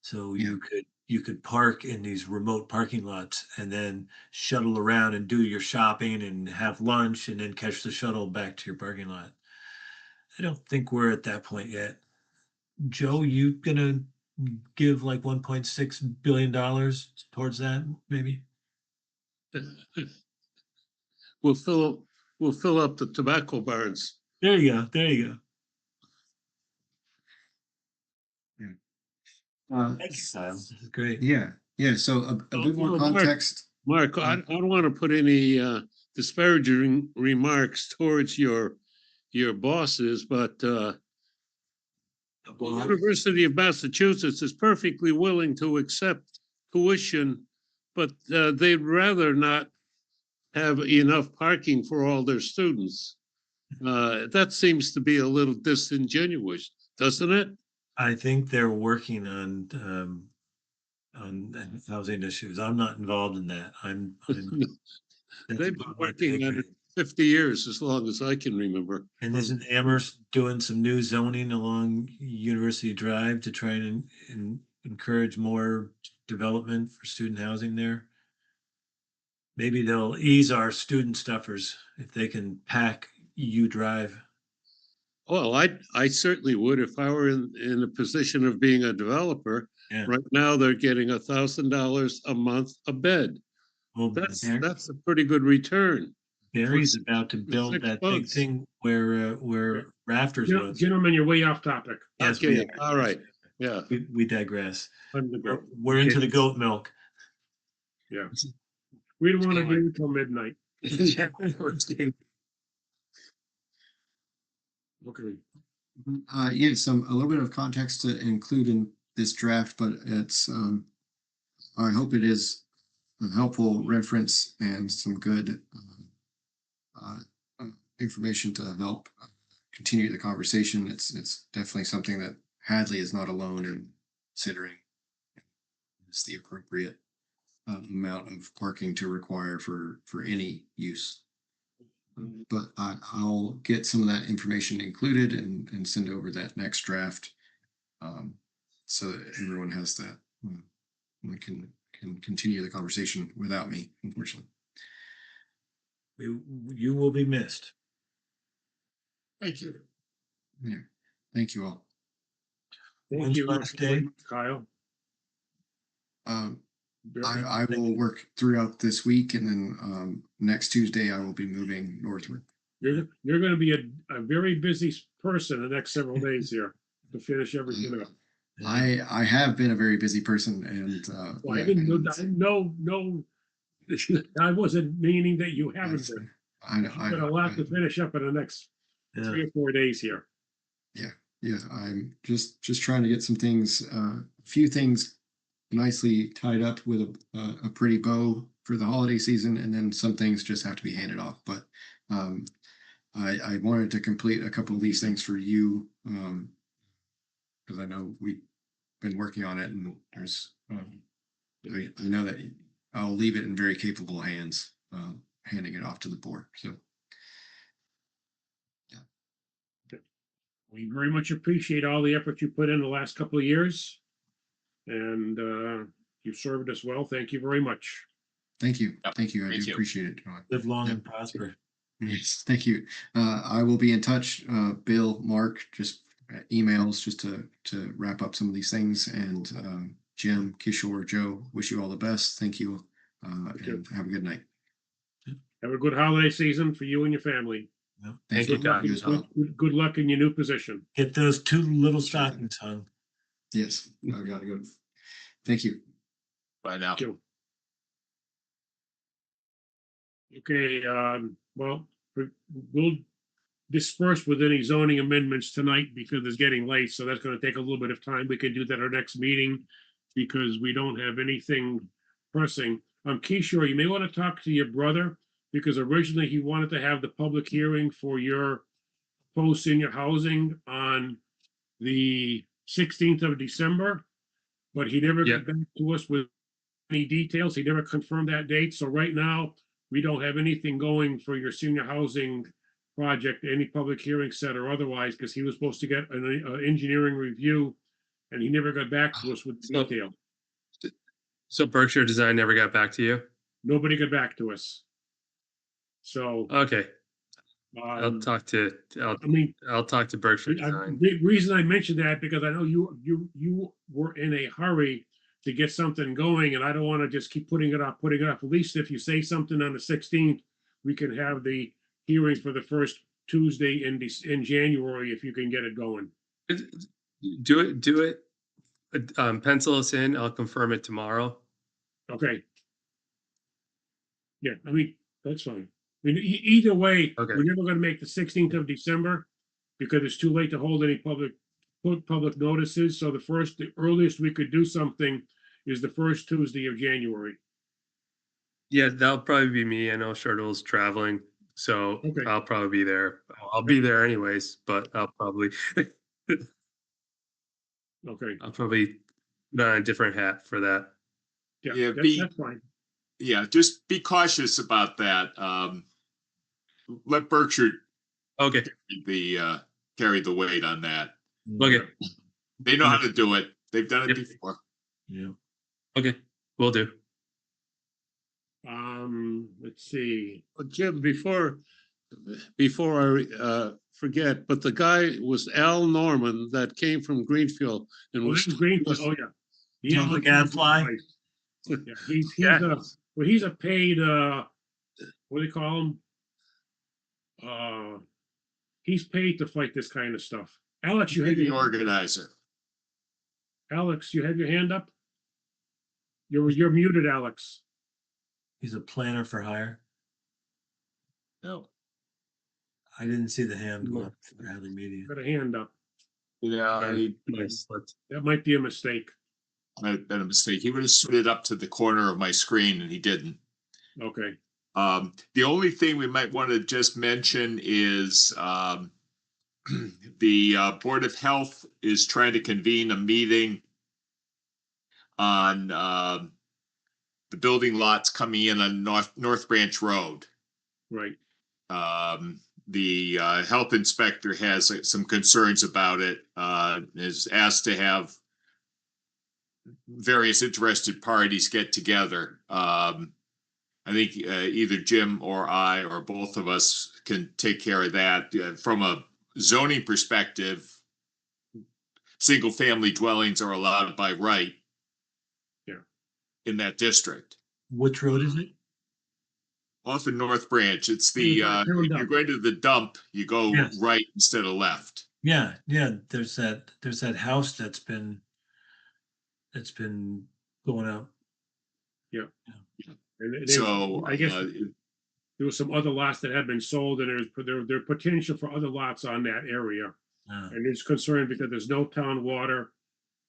So you could park in these remote parking lots and then shuttle around and do your shopping and have lunch and then catch the shuttle back to your parking lot. I don't think we're at that point yet. Joe, you gonna give like $1.6 billion towards that, maybe? We'll fill up the tobacco barns. There you go. There you go. Thank you, Kyle. This is great. Yeah, so a bit Oh, more Mark. context. Mark, I don't want to put any disparaging remarks towards your bosses, but the University of Massachusetts is perfectly willing to accept tuition, but they'd rather not have enough parking for all their students. That seems to be a little disingenuous, doesn't it? I think they're working on housing issues. I'm not involved in that. That's They've been above my working pay on grade. it 50 years, as long as I can remember. And isn't Amherst doing some new zoning along University Drive to try and encourage more development for student housing there? Maybe they'll ease our student stuffers if they can pack U Drive. Well, I certainly would if I were in a position of being a developer. Yeah. Right now, they're getting $1,000 a month a bed. Well, That's a pretty good return. Barry's about to build 6 that big months. thing where Rafters was. Gentlemen, you're way off topic. Yes, Okay, all right, yeah. we digress. Time to go. We're into the goat milk. Yeah. We don't want to do it till midnight. Okay. Yeah, a little bit of context to include in this draft, but it's, I hope it is a helpful reference and some good information to help continue the conversation. It's definitely something that Hadley is not alone in considering. It's the appropriate amount of parking to require for any use. But I'll get some of that information included and send over that next draft, so that everyone has that. We can continue the conversation without me, unfortunately. You will be missed. Thank you. Yeah, thank you all. Thank When's you, last day? Kyle. I will work throughout this week, and then next Tuesday I will be moving northward. You're going to be a very busy person the next several days here to finish everything up. I have been a very busy person, and Well, I yeah, didn't and know. I wasn't meaning that you haven't been. You've got a lot to finish up in the next 3 or 4 days here. Yeah, I'm just trying to get some things, a few things nicely tied up with a pretty bow for the holiday season, and then some things just have to be handed off. But I wanted to complete a couple of these things for you, because I know we've been working on it, and there's I know that I'll leave it in very capable hands, handing it off to the board. So We very much appreciate all the effort you put in the last couple of years. And you served us well. Thank you very much. thank you. Yep, I do thank you. appreciate it, John. Live long Yep. and prosper. Yes, thank you. I will be in touch, Bill, Mark, just emails just to wrap up some of these things. And Jim, Kishore, Joe, wish you all the best. Thank you, Thank you. and have a good night. Have a good holiday season for you and your family. Thank you. Good luck, You as well. good luck in your new position. Get those 2 little stockings hung. Yes, I gotta go. Thank you. Bye now. Thank you. Okay, well, we'll disperse with any zoning amendments tonight because it's getting late, so that's gonna take a little bit of time. We can do that at our next meeting because we don't have anything pressing. Kishore, you may want to talk to your brother because originally he wanted to have the public hearing for your post-senior housing on the 16th of December, but he never Yeah. got back to us with any details. He never confirmed that date. So right now, we don't have anything going for your senior housing project, any public hearing set or otherwise, because he was supposed to get an engineering review and he never got back to us with detail. So Berkshire Design never got back to you? Nobody got back to us. So, Okay, I'll um, talk to, I mean, I'll talk to Berkshire I- Design. the reason I mentioned that, because I know you were in a hurry to get something going, and I don't want to just keep putting it off. At least if you say something on the 16th, we can have the hearing for the first Tuesday in January, if you can get it going. Do it. Pencil us in. I'll confirm it tomorrow. Okay. Yeah, I mean, that's fine. I mean, either way, Okay. we're never gonna make the 16th of December because it's too late to hold any public notices. So the earliest we could do something is the first Tuesday of January. Yeah, that'll probably be me. I know Shirtle's traveling, so Okay. I'll probably be there. I'll be there anyways, but I'll probably Okay, I'll probably put on a different hat for that. Yeah, that's fine. Yeah, just be cautious about that. Let Berkshire Okay, carry the weight on that. okay, They know how to do it. They've done it Yep. before. Yeah. okay. Will do. Let's see. Jim, before I forget, but the guy was Al Norman that came from Greenfield and Oh, was. this is Greenfield. Oh, yeah. He Sounds has like Gadfly. Yeah, he's Yeah. he's a paid what do you call him? He's paid to fight this kind of stuff. Alex, you have Meeting your organizer. Alex, you have your hand up? You're muted, Alex. He's a planner for hire. No. I didn't see the hand go No. up for Hadley Media. Got a hand up. Yeah, he Nice. Let's. That might be a mistake. might have been a mistake. He would have slid it up to the corner of my screen and he didn't. Okay. The only thing we might want to just mention is the Board of Health is trying to convene a meeting on the building lots coming in on North Branch Road. Right. The health inspector has some concerns about it, is asked to have various interested parties get together. I think either Jim or I or both of us can take care of that. From a zoning perspective, single family dwellings are allowed by right. Yeah. In that district. Which road is it? Off in North Branch, it's the, Turn if dump. you're going to the dump, you go Yes. right instead of left. Yeah, there's that house that's been going out. And So, I guess there was some other lots that had been sold, and there's potential for other lots on that area. And it's concerned because there's no town water.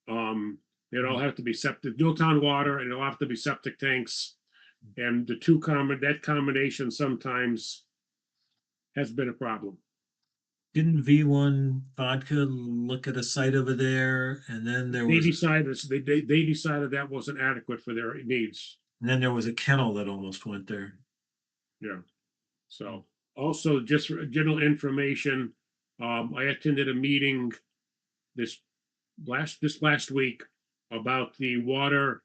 It all have to be septic, no town water, and it'll have to be septic tanks. And that combination sometimes has been a problem. Didn't V1 Vodka look at a site over there, and then there They was, decided, they decided that wasn't adequate for their needs. and then there was a kennel that almost went there. Yeah. So also just for general information, I attended a meeting this last week about the water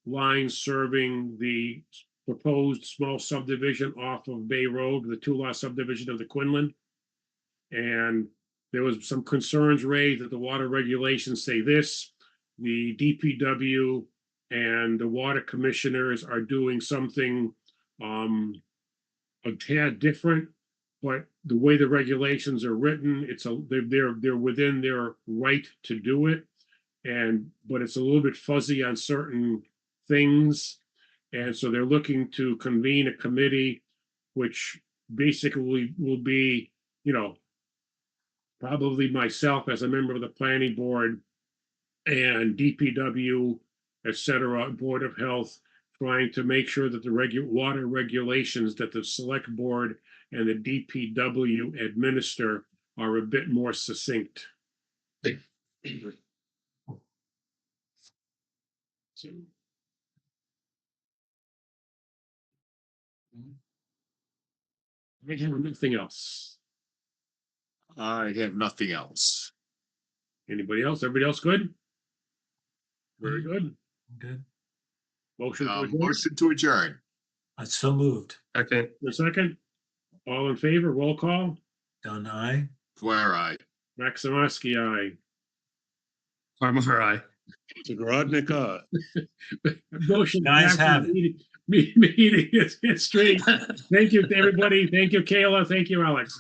line serving the proposed small subdivision off of Bay Road, the 2-lot subdivision of the Quinlan. And there was some concerns raised that the water regulations say this, the DPW and the water commissioners are doing something a tad different, but the way the regulations are written, they're within their right to do it. But it's a little bit fuzzy on certain things. And so they're looking to convene a committee, which basically will be, probably myself as a member of the planning board and DPW, et cetera, Board of Health, trying to make sure that the water regulations that the select board and the DPW administer are a bit more succinct. So, I have nothing else. I have nothing else. Anybody else? Everybody else good? Very good. Good. Motion to adjourn. Motion to adjourn. So moved. Second. A second. All in favor, roll call. Done, aye. Where I. Maximovsky, aye. Farmer, aye. Zagrodnik, aye. Motion. Guys carried. have it. Meeting is straight. Thank you to everybody. Thank you, Kayla. Thank you, Alex.